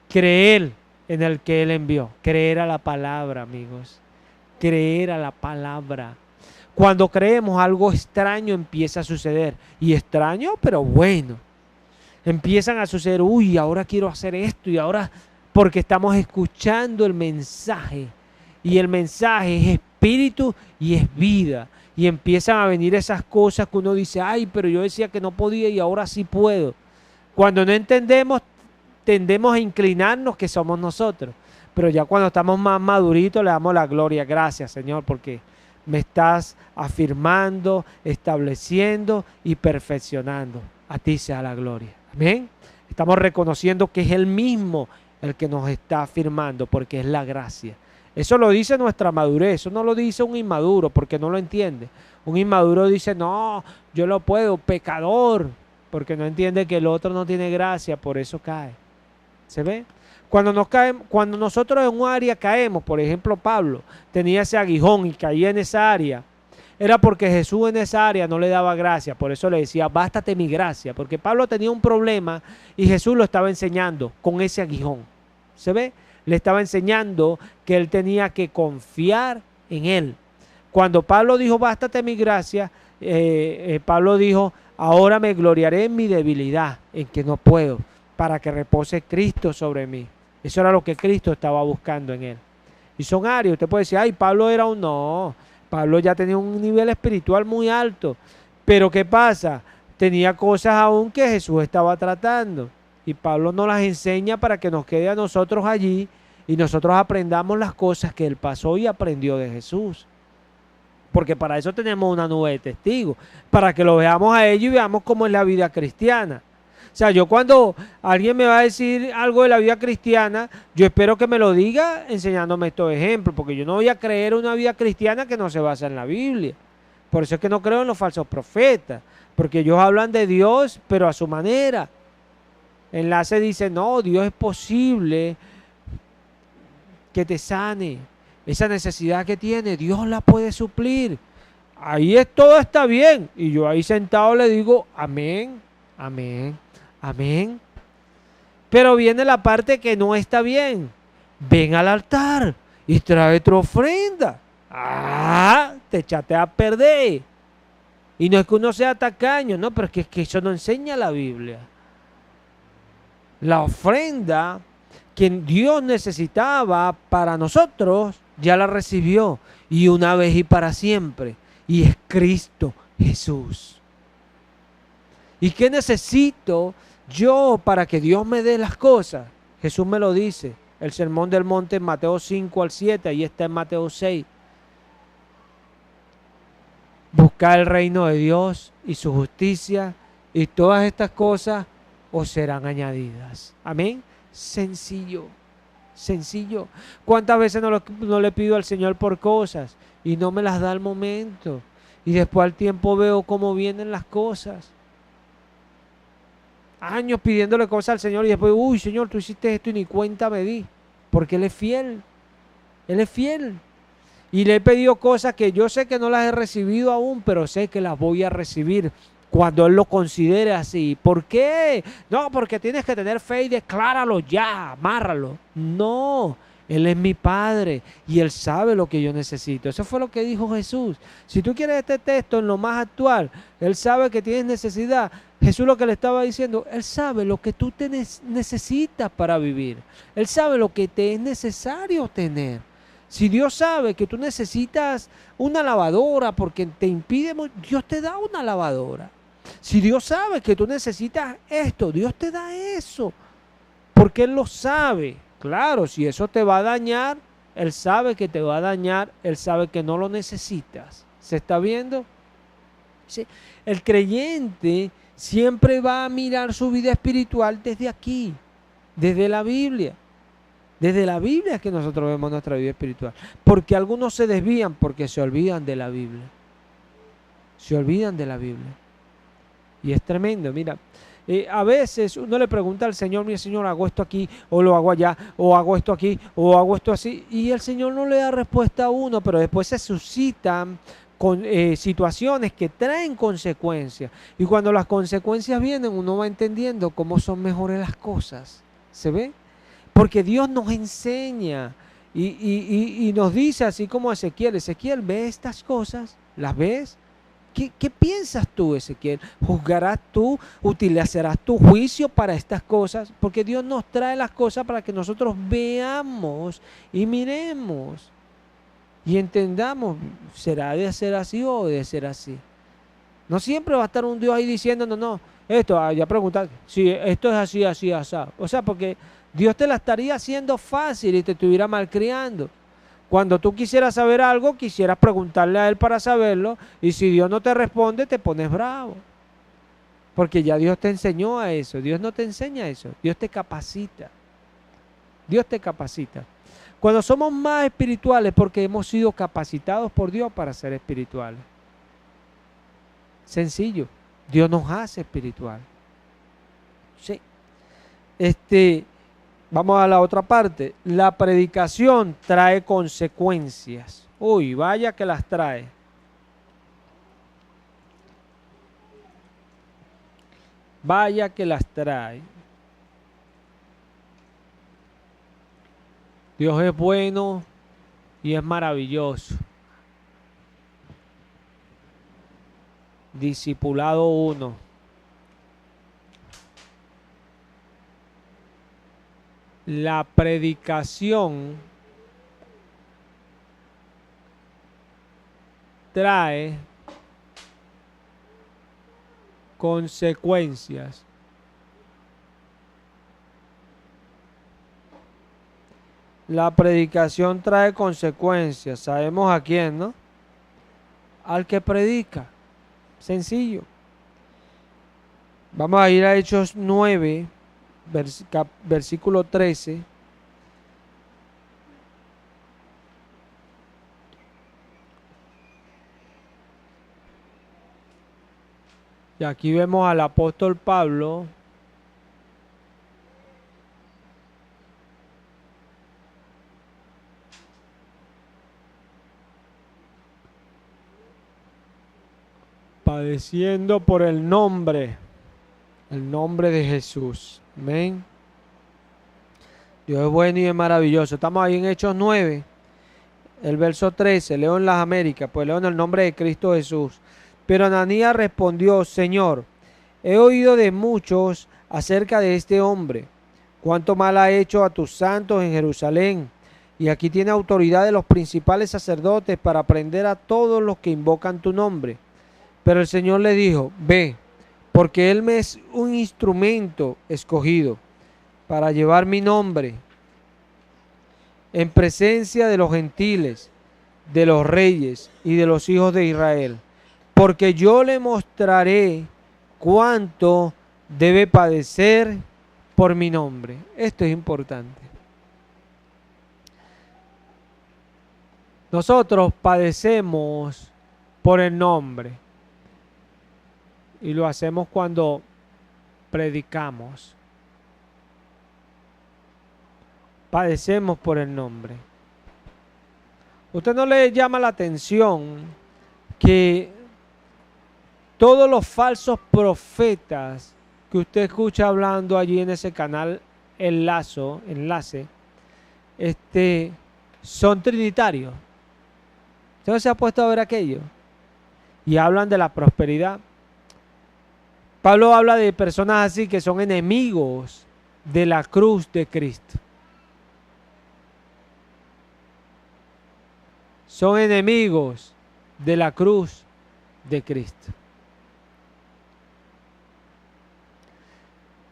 Creer en el que Él envió. Creer a la palabra, amigos. Creer a la palabra. Cuando creemos, algo extraño empieza a suceder. Y extraño, pero bueno. Empiezan a suceder, uy, ahora quiero hacer esto y ahora, porque estamos escuchando el mensaje. Y el mensaje es espíritu y es vida. Y empiezan a venir esas cosas que uno dice, ay, pero yo decía que no podía y ahora sí puedo. Cuando no entendemos, tendemos a inclinarnos que somos nosotros. Pero ya cuando estamos más maduritos le damos la gloria. Gracias, Señor, porque me estás afirmando, estableciendo y perfeccionando. A ti sea la gloria. Amén. Estamos reconociendo que es Él mismo el que nos está afirmando, porque es la gracia. Eso lo dice nuestra madurez, eso no lo dice un inmaduro porque no lo entiende. Un inmaduro dice, no, yo lo puedo, pecador, porque no entiende que el otro no tiene gracia, por eso cae. ¿Se ve? Cuando nosotros en un área caemos, por ejemplo Pablo tenía ese aguijón y caía en esa área, era porque Jesús en esa área no le daba gracia, por eso le decía, bástate mi gracia, porque Pablo tenía un problema y Jesús lo estaba enseñando con ese aguijón. ¿Se ve? Le estaba enseñando que él tenía que confiar en él. Cuando Pablo dijo, bástate mi gracia, Pablo dijo, ahora me gloriaré en mi debilidad, en que no puedo, para que repose Cristo sobre mí. Eso era lo que Cristo estaba buscando en él. Y son áreas, usted puede decir, ay, Pablo era un... No, Pablo ya tenía un nivel espiritual muy alto. Pero ¿qué pasa? Tenía cosas aún que Jesús estaba tratando. Y Pablo nos las enseña para que nos quede a nosotros allí y nosotros aprendamos las cosas que él pasó y aprendió de Jesús. Porque para eso tenemos una nube de testigos, para que lo veamos a ellos y veamos cómo es la vida cristiana. O sea, yo cuando alguien me va a decir algo de la vida cristiana, yo espero que me lo diga enseñándome estos ejemplos, porque yo no voy a creer una vida cristiana que no se basa en la Biblia. Por eso es que no creo en los falsos profetas, porque ellos hablan de Dios, pero a su manera. Enlace dice, no, Dios es posible que te sane. Esa necesidad que tiene, Dios la puede suplir. Ahí todo está bien. Y yo ahí sentado le digo, amén, amén, amén. Pero viene la parte que no está bien. Ven al altar y trae tu ofrenda. Ah, te echaste a perder. Y no es que uno sea tacaño, no, pero es que eso no enseña la Biblia. La ofrenda que Dios necesitaba para nosotros, ya la recibió, y una vez y para siempre, y es Cristo Jesús. ¿Y qué necesito yo para que Dios me dé las cosas? Jesús me lo dice, el Sermón del Monte en Mateo 5 al 7, ahí está en Mateo 6. Buscar el reino de Dios y su justicia, y todas estas cosas os serán añadidas. Amén. Sencillo, sencillo. ¿Cuántas veces no le pido al Señor por cosas y no me las da al momento? Y después al tiempo veo cómo vienen las cosas. Años pidiéndole cosas al Señor y después, uy, Señor, tú hiciste esto y ni cuenta me di. Porque Él es fiel. Él es fiel. Y le he pedido cosas que yo sé que no las he recibido aún, pero sé que las voy a recibir cuando Él lo considere así. ¿Por qué? No, porque tienes que tener fe y decláralo ya, amárralo. No, Él es mi Padre y Él sabe lo que yo necesito. Eso fue lo que dijo Jesús. Si tú quieres este texto en lo más actual, Él sabe que tienes necesidad. Jesús lo que le estaba diciendo, Él sabe lo que tú necesitas para vivir. Él sabe lo que te es necesario tener. Si Dios sabe que tú necesitas una lavadora porque te impide, Dios te da una lavadora. Si Dios sabe que tú necesitas esto, Dios te da eso. Porque Él lo sabe. Claro, si eso te va a dañar, Él sabe que te va a dañar, Él sabe que no lo necesitas. ¿Se está viendo? Sí. El creyente siempre va a mirar su vida espiritual desde aquí, desde la Biblia. Desde la Biblia es que nosotros vemos nuestra vida espiritual. Porque algunos se desvían porque se olvidan de la Biblia. Se olvidan de la Biblia. Y es tremendo, mira. A veces uno le pregunta al Señor, mira Señor, hago esto aquí, o lo hago allá, o hago esto aquí, o hago esto así. Y el Señor no le da respuesta a uno, pero después se suscitan con situaciones que traen consecuencias. Y cuando las consecuencias vienen, uno va entendiendo cómo son mejores las cosas. ¿Se ve? Porque Dios nos enseña y nos dice, así como Ezequiel, Ezequiel, ¿ves estas cosas? ¿Las ves? ¿Qué piensas tú, Ezequiel? ¿Juzgarás tú? ¿Utilizarás tu juicio para estas cosas? Porque Dios nos trae las cosas para que nosotros veamos y miremos y entendamos, ¿será de ser así o de ser así? No siempre va a estar un Dios ahí diciendo, no, esto, ya preguntar, si esto es así, así, así. O sea, porque Dios te la estaría haciendo fácil y te estuviera malcriando. Cuando tú quisieras saber algo, quisieras preguntarle a Él para saberlo, y si Dios no te responde, te pones bravo. Porque ya Dios te enseñó a eso. Dios no te enseña eso. Dios te capacita. Dios te capacita. Cuando somos más espirituales, porque hemos sido capacitados por Dios para ser espirituales. Sencillo. Dios nos hace espiritual. Sí. Vamos a la otra parte. La predicación trae consecuencias. Uy, vaya que las trae. Vaya que las trae. Dios es bueno y es maravilloso. Discipulado 1. La predicación trae consecuencias. La predicación trae consecuencias. Sabemos a quién, ¿no? Al que predica. Sencillo. Vamos a ir a Hechos 9, versículo 13. Y aquí vemos al apóstol Pablo padeciendo por el nombre de Jesús. Amén. Dios es bueno y es maravilloso. Estamos ahí en Hechos 9, el verso 13. Leo en las Américas, pues leo en el nombre de Cristo Jesús. Pero Ananías respondió: Señor, he oído de muchos acerca de este hombre, cuánto mal ha hecho a tus santos en Jerusalén, y aquí tiene autoridad de los principales sacerdotes para prender a todos los que invocan tu nombre. Pero el Señor le dijo: ve, porque él me es un instrumento escogido para llevar mi nombre en presencia de los gentiles, de los reyes y de los hijos de Israel, porque yo le mostraré cuánto debe padecer por mi nombre. Esto es importante. Nosotros padecemos por el nombre y lo hacemos cuando predicamos. Padecemos por el nombre. ¿Usted no le llama la atención que todos los falsos profetas que usted escucha hablando allí en ese canal enlace, son trinitarios? ¿Usted no se ha puesto a ver aquello? Y hablan de la prosperidad. Pablo habla de personas así que son enemigos de la cruz de Cristo. Son enemigos de la cruz de Cristo.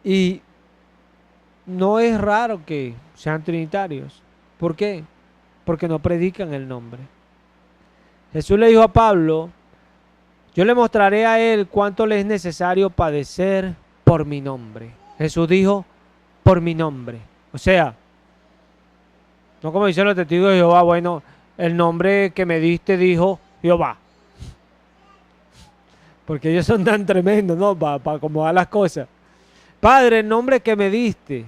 Y no es raro que sean trinitarios. ¿Por qué? Porque no predican el nombre. Jesús le dijo a Pablo: yo le mostraré a él cuánto le es necesario padecer por mi nombre. Jesús dijo: por mi nombre. O sea, no como dicen los testigos de Jehová: bueno, el nombre que me diste dijo Jehová. Porque ellos son tan tremendos, ¿no? Para acomodar las cosas. Padre, el nombre que me diste.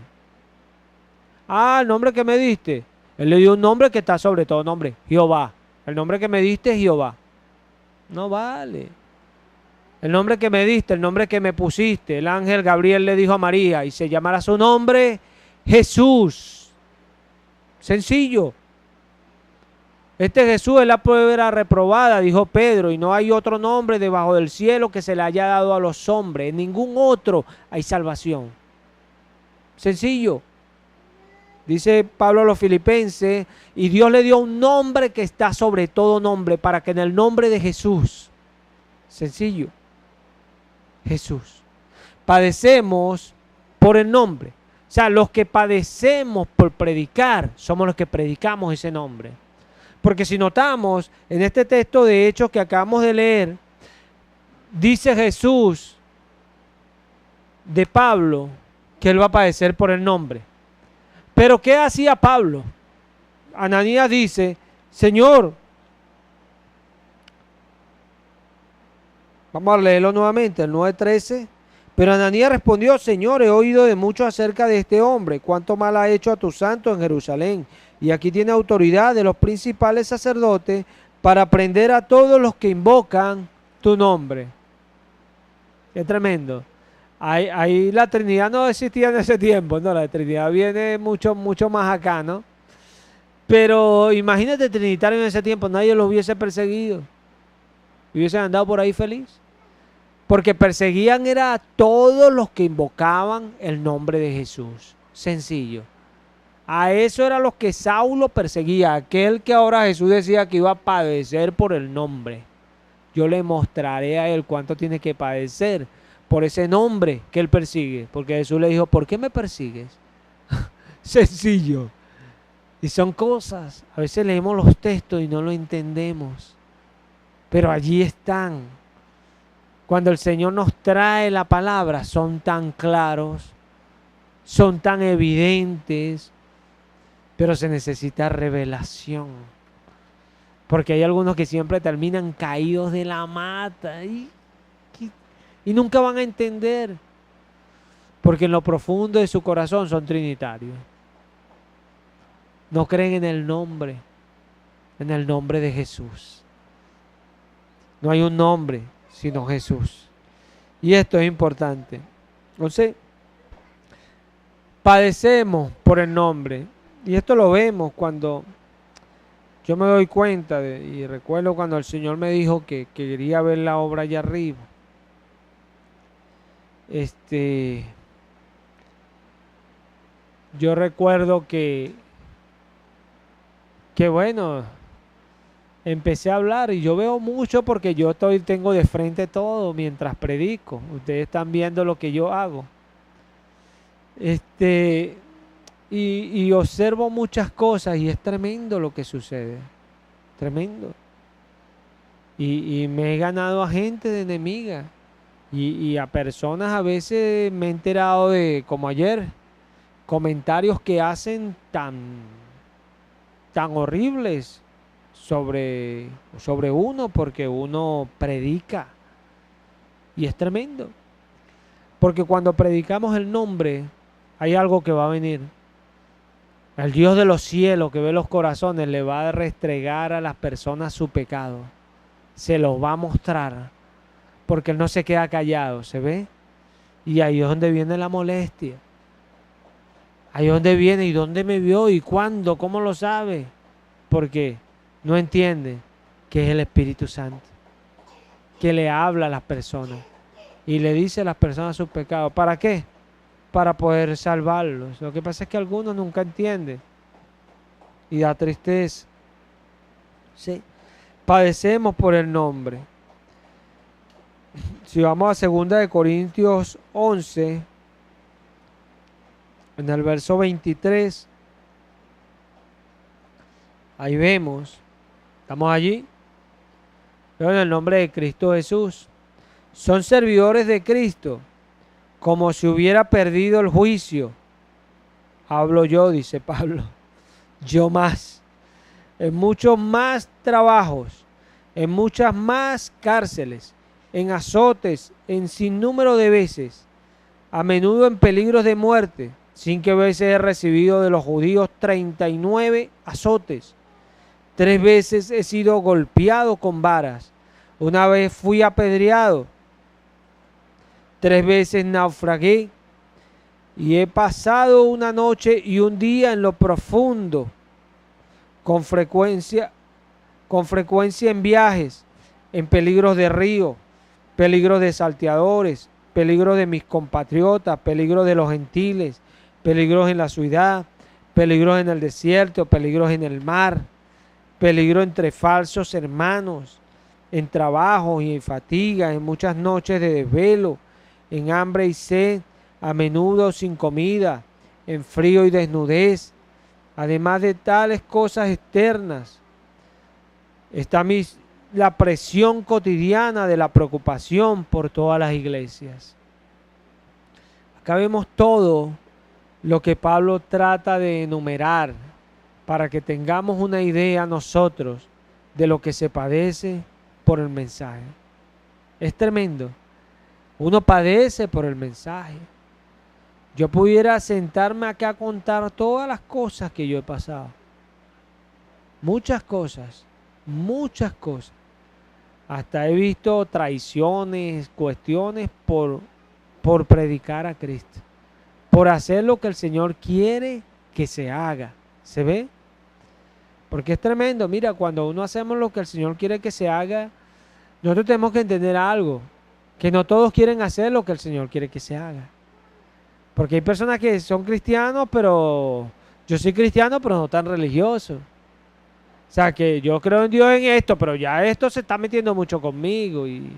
Ah, el nombre que me diste. Él le dio un nombre que está sobre todo nombre: Jehová. El nombre que me diste es Jehová. No vale. El nombre que me diste, el nombre que me pusiste. El ángel Gabriel le dijo a María: y se llamará su nombre Jesús. Sencillo. Este Jesús es la prueba reprobada, dijo Pedro, y no hay otro nombre debajo del cielo que se le haya dado a los hombres. En ningún otro hay salvación. Sencillo. Dice Pablo a los Filipenses: y Dios le dio un nombre que está sobre todo nombre, para que en el nombre de Jesús, sencillo, Jesús, padecemos por el nombre. O sea, los que padecemos por predicar, somos los que predicamos ese nombre. Porque si notamos, en este texto de Hechos que acabamos de leer, dice Jesús de Pablo que él va a padecer por el nombre. Pero ¿qué hacía Pablo? Ananías dice, Señor, vamos a leerlo nuevamente, el 9:13. Pero Ananías respondió, Señor, he oído de mucho acerca de este hombre, cuánto mal ha hecho a tu santo en Jerusalén. Y aquí tiene autoridad de los principales sacerdotes para prender a todos los que invocan tu nombre. Qué tremendo. Ahí la Trinidad no existía en ese tiempo, no, la Trinidad viene mucho, mucho más acá, ¿no? Pero imagínate trinitario en ese tiempo, nadie los hubiese perseguido. Hubiesen andado por ahí feliz. Porque perseguían era a todos los que invocaban el nombre de Jesús. Sencillo. A eso era los que Saulo perseguía. Aquel que ahora Jesús decía que iba a padecer por el nombre. Yo le mostraré a él cuánto tiene que padecer por ese nombre que él persigue. Porque Jesús le dijo, ¿por qué me persigues? Sencillo. Y son cosas. A veces leemos los textos y no lo entendemos. Pero allí están. Cuando el Señor nos trae la palabra, son tan claros, son tan evidentes, pero se necesita revelación. Porque hay algunos que siempre terminan caídos de la mata y nunca van a entender. Porque en lo profundo de su corazón son trinitarios. No creen en el nombre de Jesús. No hay un nombre sino Jesús. Y esto es importante. Entonces, padecemos por el nombre. Y esto lo vemos cuando yo me doy cuenta, y recuerdo cuando el Señor me dijo que quería ver la obra allá arriba. Yo recuerdo que bueno, empecé a hablar y yo veo mucho porque yo tengo de frente todo mientras predico. Ustedes están viendo lo que yo hago. Y observo muchas cosas y es tremendo lo que sucede. Tremendo. Y me he ganado a gente de enemiga. Y a personas a veces me he enterado de, como ayer, comentarios que hacen tan horribles sobre uno porque uno predica. Y es tremendo. Porque cuando predicamos el nombre, hay algo que va a venir. El Dios de los cielos que ve los corazones le va a restregar a las personas su pecado. Se los va a mostrar. Porque Él no se queda callado, ¿se ve? Y ahí es donde viene la molestia. Ahí es donde viene, ¿y dónde me vio? ¿Y cuándo? ¿Cómo lo sabe? Porque no entiende que es el Espíritu Santo, que le habla a las personas y le dice a las personas sus pecados. ¿Para qué? Para poder salvarlos. Lo que pasa es que algunos nunca entienden y da tristeza. Sí. Padecemos por el nombre. Si vamos a 2 Corintios 11, en el verso 23, ahí vemos, estamos allí, pero en el nombre de Cristo Jesús, son servidores de Cristo, como si hubiera perdido el juicio. Hablo yo, dice Pablo, yo más, en muchos más trabajos, en muchas más cárceles, en azotes, en sinnúmero de veces, a menudo en peligros de muerte, sin que veces he recibido de los judíos 39 azotes. 3 veces he sido golpeado con varas. Una vez fui apedreado. 3 veces naufragué. Y he pasado una noche y un día en lo profundo, con frecuencia en viajes, en peligros de río, peligros de salteadores, peligros de mis compatriotas, peligros de los gentiles, peligros en la ciudad, peligros en el desierto, peligros en el mar, peligro entre falsos hermanos, en trabajo y en fatiga, en muchas noches de desvelo, en hambre y sed, a menudo sin comida, en frío y desnudez. Además de tales cosas externas, está la presión cotidiana de la preocupación por todas las iglesias. Acá vemos todo lo que Pablo trata de enumerar para que tengamos una idea nosotros de lo que se padece por el mensaje. Es tremendo. Uno padece por el mensaje. Yo pudiera sentarme acá a contar todas las cosas que yo he pasado. Muchas cosas, muchas cosas. Hasta he visto traiciones, cuestiones por predicar a Cristo. Por hacer lo que el Señor quiere que se haga. ¿Se ve? Porque es tremendo. Mira, cuando uno hacemos lo que el Señor quiere que se haga, nosotros tenemos que entender algo. Que no todos quieren hacer lo que el Señor quiere que se haga. Porque hay personas que son cristianos, pero yo soy cristiano, pero no tan religioso. O sea, que yo creo en Dios en esto, pero ya esto se está metiendo mucho conmigo. Y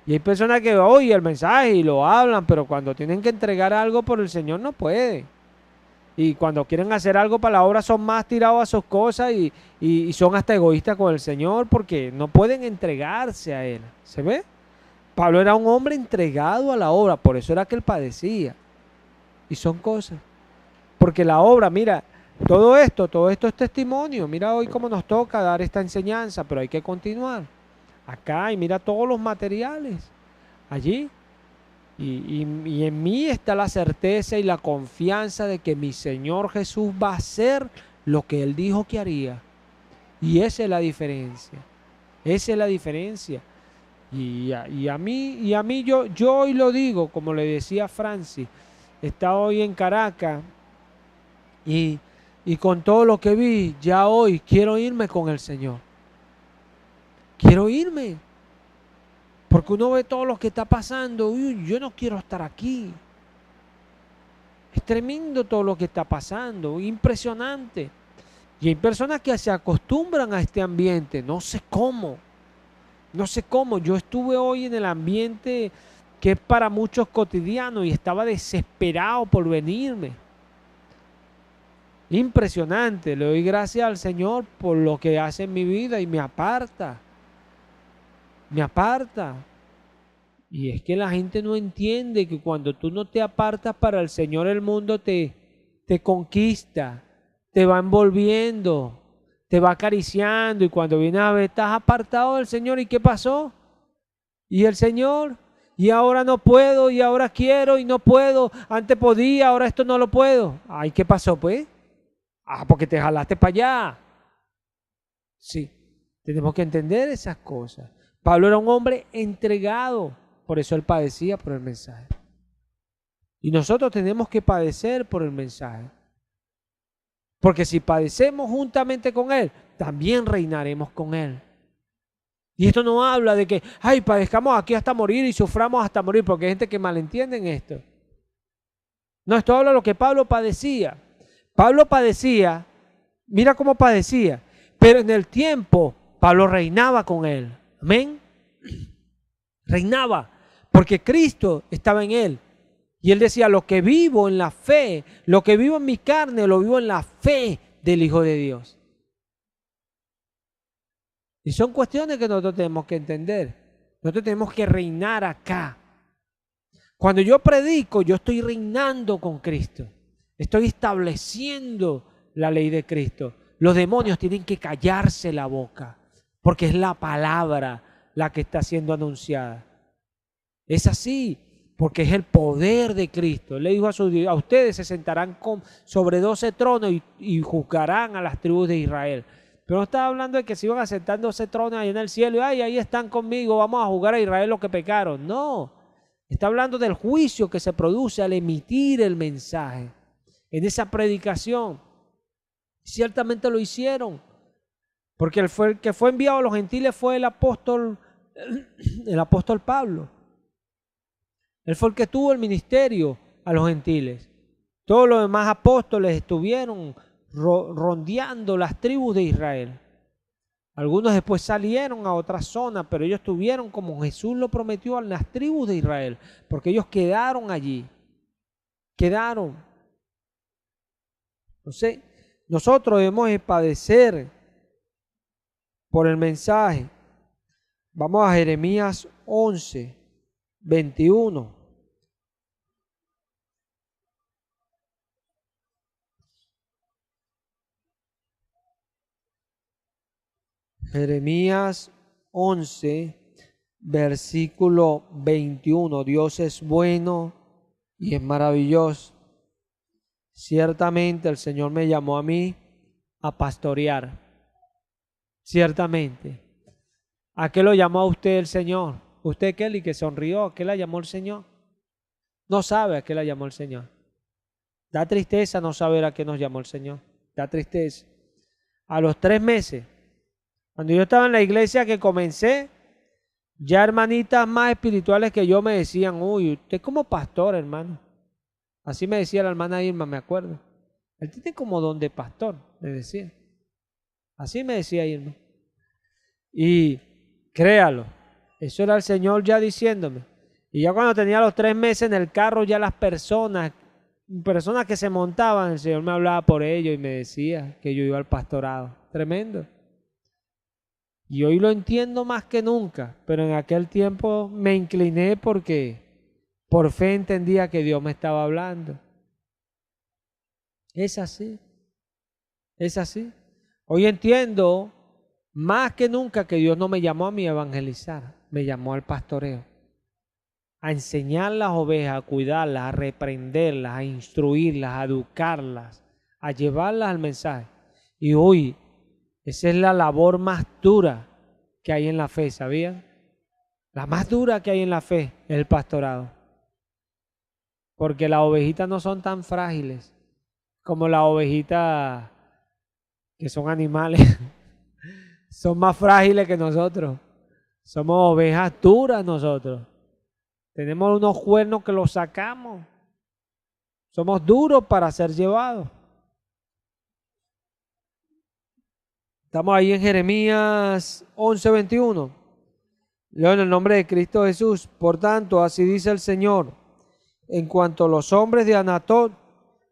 hay personas que oyen el mensaje y lo hablan, pero cuando tienen que entregar algo por el Señor no pueden. Y cuando quieren hacer algo para la obra son más tirados a sus cosas y son hasta egoístas con el Señor porque no pueden entregarse a Él. ¿Se ve? Pablo era un hombre entregado a la obra, por eso era que él padecía. Y son cosas. Porque la obra, mira, todo esto es testimonio. Mira hoy cómo nos toca dar esta enseñanza, pero hay que continuar. Acá y mira todos los materiales allí. Y en mí está la certeza y la confianza de que mi Señor Jesús va a hacer lo que Él dijo que haría. Y esa es la diferencia. Esa es la diferencia. Y a mí yo hoy lo digo, como le decía Francis, está hoy en Caracas y con todo lo que vi, ya hoy quiero irme con el Señor. Quiero irme. Porque uno ve todo lo que está pasando. Uy, yo no quiero estar aquí. Es tremendo todo lo que está pasando. Impresionante. Y hay personas que se acostumbran a este ambiente. No sé cómo. No sé cómo. Yo estuve hoy en el ambiente que es para muchos cotidiano y estaba desesperado por venirme. Impresionante. Le doy gracias al Señor por lo que hace en mi vida y me aparta. Me aparta. Y es que la gente no entiende que cuando tú no te apartas para el Señor, el mundo te conquista, te va envolviendo, te va acariciando y cuando vienes a ver estás apartado del Señor. ¿Y qué pasó? Y el Señor, y ahora no puedo, y ahora quiero y no puedo, antes podía, ahora esto no lo puedo. Ay, ¿qué pasó pues? Porque te jalaste para allá. Sí, tenemos que entender esas cosas. Pablo era un hombre entregado. Por eso él padecía por el mensaje. Y nosotros tenemos que padecer por el mensaje. Porque si padecemos juntamente con él, también reinaremos con él. Y esto no habla de que, ay, padezcamos aquí hasta morir y suframos hasta morir, porque hay gente que malentiende en esto. No, esto habla de lo que Pablo padecía. Pablo padecía, mira cómo padecía, pero en el tiempo Pablo reinaba con él. Amén. Reinaba. Porque Cristo estaba en él. Y él decía, lo que vivo en la fe, lo que vivo en mi carne, lo vivo en la fe del Hijo de Dios. Y son cuestiones que nosotros tenemos que entender. Nosotros tenemos que reinar acá. Cuando yo predico, yo estoy reinando con Cristo. Estoy estableciendo la ley de Cristo. Los demonios tienen que callarse la boca, porque es la palabra la que está siendo anunciada. Es así, porque es el poder de Cristo. Él le dijo a ustedes se sentarán sobre 12 tronos y juzgarán a las tribus de Israel. Pero no estaba hablando de que se iban a sentar 12 tronos ahí en el cielo y ahí están conmigo, vamos a juzgar a Israel los que pecaron. No, está hablando del juicio que se produce al emitir el mensaje. En esa predicación, ciertamente lo hicieron, porque el que fue enviado a los gentiles fue el apóstol Pablo. Él fue el que tuvo el ministerio a los gentiles. Todos los demás apóstoles estuvieron rondeando las tribus de Israel. Algunos después salieron a otra zona, pero ellos estuvieron como Jesús lo prometió a las tribus de Israel, porque ellos quedaron allí. Quedaron. Entonces, nosotros debemos padecer por el mensaje. Vamos a Jeremías 11, 21. Jeremías 11, versículo 21. Dios es bueno y es maravilloso. Ciertamente el Señor me llamó a mí a pastorear. Ciertamente. ¿A qué lo llamó a usted el Señor? Usted, Kelly, que sonrió, ¿a qué la llamó el Señor? No sabe a qué la llamó el Señor. Da tristeza no saber a qué nos llamó el Señor. Da tristeza. A los 3 meses, cuando yo estaba en la iglesia que comencé, ya hermanitas más espirituales que yo me decían, uy, usted como pastor, hermano. Así me decía la hermana Irma, me acuerdo. Él tiene como don de pastor, me decía. Así me decía Irma. Y créalo, eso era el Señor ya diciéndome. Y ya cuando tenía los 3 meses en el carro, ya las personas que se montaban, el Señor me hablaba por ellos y me decía que yo iba al pastorado. Tremendo. Y hoy lo entiendo más que nunca, pero en aquel tiempo me incliné porque por fe entendía que Dios me estaba hablando. Es así, es así. Hoy entiendo más que nunca que Dios no me llamó a mí a evangelizar, me llamó al pastoreo, a enseñar las ovejas, a cuidarlas, a reprenderlas, a instruirlas, a educarlas, a llevarlas al mensaje. Y hoy, esa es la labor más dura que hay en la fe, ¿sabían? La más dura que hay en la fe es el pastorado. Porque las ovejitas no son tan frágiles como las ovejitas que son animales. Son más frágiles que nosotros. Somos ovejas duras nosotros. Tenemos unos cuernos que los sacamos. Somos duros para ser llevados. Estamos ahí en Jeremías 11:21. Leo en el nombre de Cristo Jesús. Por tanto, así dice el Señor, en cuanto a los hombres de Anatot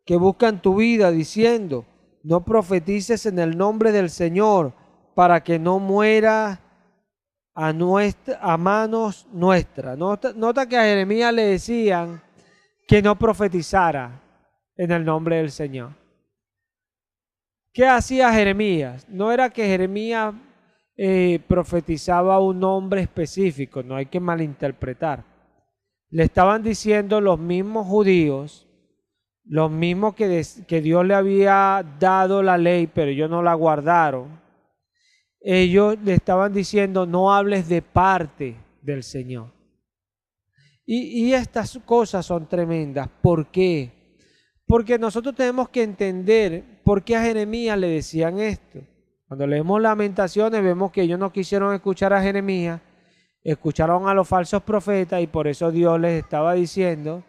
que buscan tu vida, diciendo, no profetices en el nombre del Señor, para que no muera a manos nuestras. Nota que a Jeremías le decían que no profetizara en el nombre del Señor. ¿Qué hacía Jeremías? No era que Jeremías profetizaba un nombre específico, no hay que malinterpretar. Le estaban diciendo los mismos judíos, los mismos que Dios le había dado la ley, pero ellos no la guardaron. Ellos le estaban diciendo, no hables de parte del Señor. Y estas cosas son tremendas. ¿Por qué? Porque nosotros tenemos que entender por qué a Jeremías le decían esto. Cuando leemos Lamentaciones vemos que ellos no quisieron escuchar a Jeremías, escucharon a los falsos profetas y por eso Dios les estaba diciendo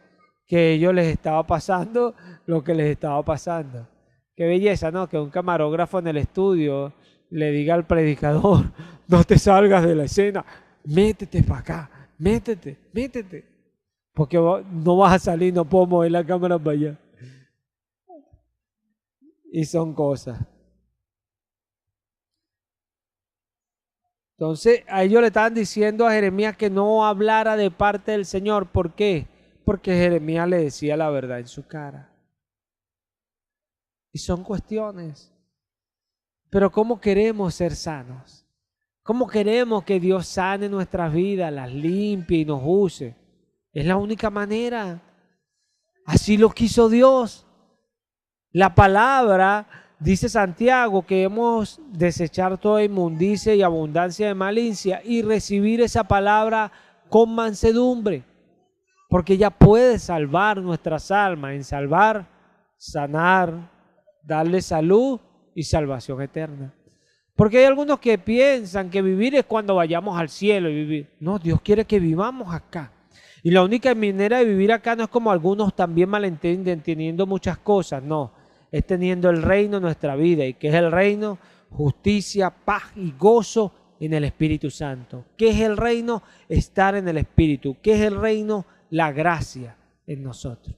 que a ellos les estaba pasando lo que les estaba pasando. Qué belleza, ¿no? Que un camarógrafo en el estudio le diga al predicador, no te salgas de la escena, métete para acá, métete, porque no vas a salir, no puedo mover la cámara para allá. Y son cosas. Entonces a ellos le estaban diciendo a Jeremías que no hablara de parte del Señor. ¿Por qué? Porque Jeremías le decía la verdad en su cara. Y son cuestiones. Pero ¿cómo queremos ser sanos? ¿Cómo queremos que Dios sane nuestras vidas, las limpie y nos use? Es la única manera. Así lo quiso Dios. La palabra, dice Santiago, que debemos desechar toda inmundicia y abundancia de malicia y recibir esa palabra con mansedumbre. Porque ella puede salvar nuestras almas, en salvar, sanar, darle salud y salvación eterna. Porque hay algunos que piensan que vivir es cuando vayamos al cielo y vivir. No, Dios quiere que vivamos acá. Y la única manera de vivir acá no es como algunos también malentienden, teniendo muchas cosas. No, es teniendo el reino en nuestra vida. ¿Y qué es el reino? Justicia, paz y gozo en el Espíritu Santo. ¿Qué es el reino? Estar en el Espíritu. ¿Qué es el reino? La gracia en nosotros.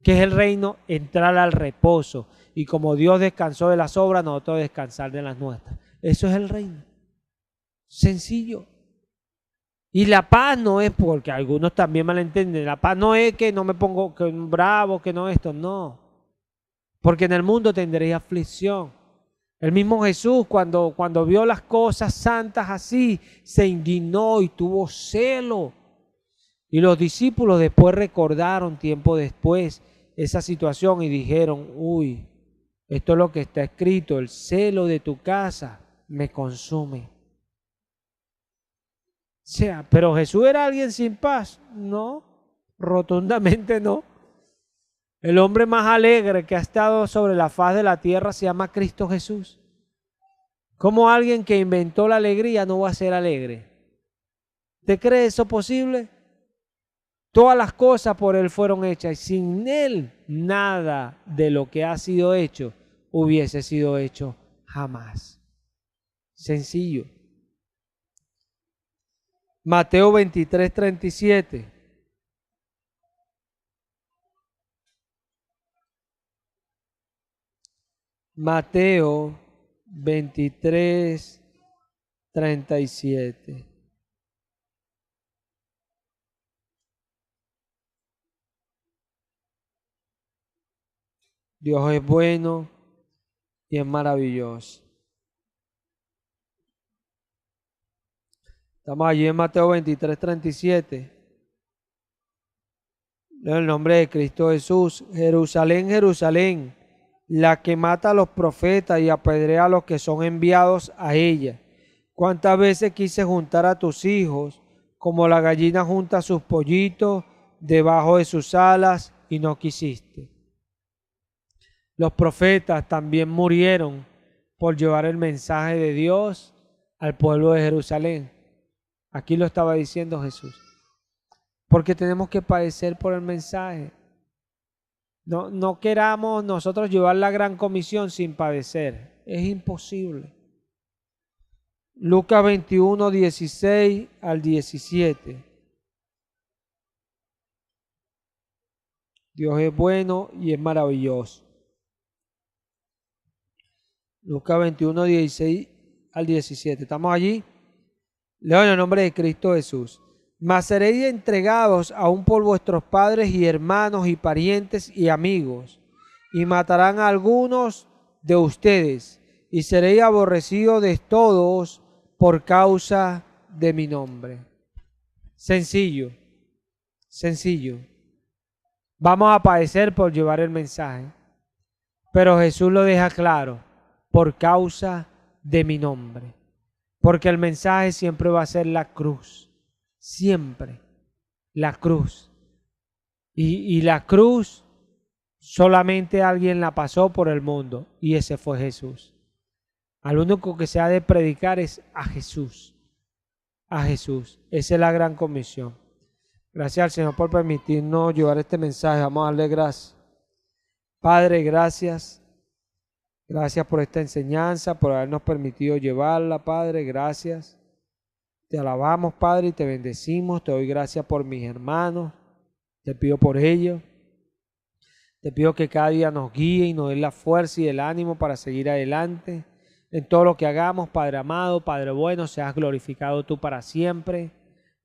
¿Qué es el reino? Entrar al reposo. Y como Dios descansó de las obras, nosotros descansar de las nuestras. Eso es el reino. Sencillo. Y la paz no es, porque algunos también malentienden, la paz no es que no me pongo que bravo, que no esto, no. Porque en el mundo tendréis aflicción. El mismo Jesús cuando vio las cosas santas así, se indignó y tuvo celo. Y los discípulos después recordaron tiempo después esa situación y dijeron, uy, esto es lo que está escrito, el celo de tu casa me consume. O sea, ¿pero Jesús era alguien sin paz? No, rotundamente no. El hombre más alegre que ha estado sobre la faz de la tierra se llama Cristo Jesús. ¿Cómo alguien que inventó la alegría no va a ser alegre? ¿Te cree eso posible? Todas las cosas por Él fueron hechas y sin Él nada de lo que ha sido hecho hubiese sido hecho jamás. Sencillo. Mateo 23, 37. Mateo 23, 37. Dios es bueno y es maravilloso. Estamos allí en Mateo 23, 37. En el nombre de Cristo Jesús. Jerusalén, Jerusalén, la que mata a los profetas y apedrea a los que son enviados a ella. ¿Cuántas veces quise juntar a tus hijos, como la gallina junta sus pollitos debajo de sus alas, y no quisiste? Los profetas también murieron por llevar el mensaje de Dios al pueblo de Jerusalén. Aquí lo estaba diciendo Jesús. Porque tenemos que padecer por el mensaje. No queramos nosotros llevar la gran comisión sin padecer. Es imposible. Lucas 21, 16 al 17. Dios es bueno y es maravilloso. Lucas 21, 16 al 17. ¿Estamos allí? Leo en el nombre de Cristo Jesús. Mas seréis entregados aún por vuestros padres y hermanos y parientes y amigos, y matarán a algunos de ustedes, y seréis aborrecidos de todos por causa de mi nombre. Sencillo, sencillo. Vamos a padecer por llevar el mensaje, pero Jesús lo deja claro, por causa de mi nombre. Porque el mensaje siempre va a ser la cruz. Siempre. La cruz. Y la cruz solamente alguien la pasó por el mundo. Y ese fue Jesús. Al único que se ha de predicar es a Jesús. A Jesús. Esa es la gran comisión. Gracias al Señor por permitirnos llevar este mensaje. Vamos a darle gracias. Padre, gracias. Gracias por esta enseñanza, por habernos permitido llevarla, Padre, gracias. Te alabamos, Padre, y te bendecimos. Te doy gracias por mis hermanos. Te pido por ellos. Te pido que cada día nos guíe y nos dé la fuerza y el ánimo para seguir adelante. En todo lo que hagamos, Padre amado, Padre bueno, seas glorificado tú para siempre.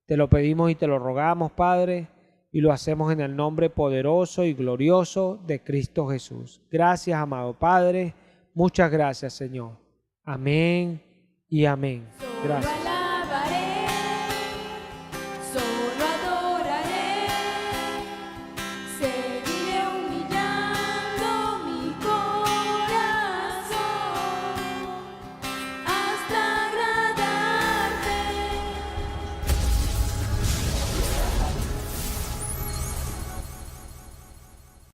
Te lo pedimos y te lo rogamos, Padre, y lo hacemos en el nombre poderoso y glorioso de Cristo Jesús. Gracias, amado Padre. Muchas gracias, Señor. Amén y amén. Gracias.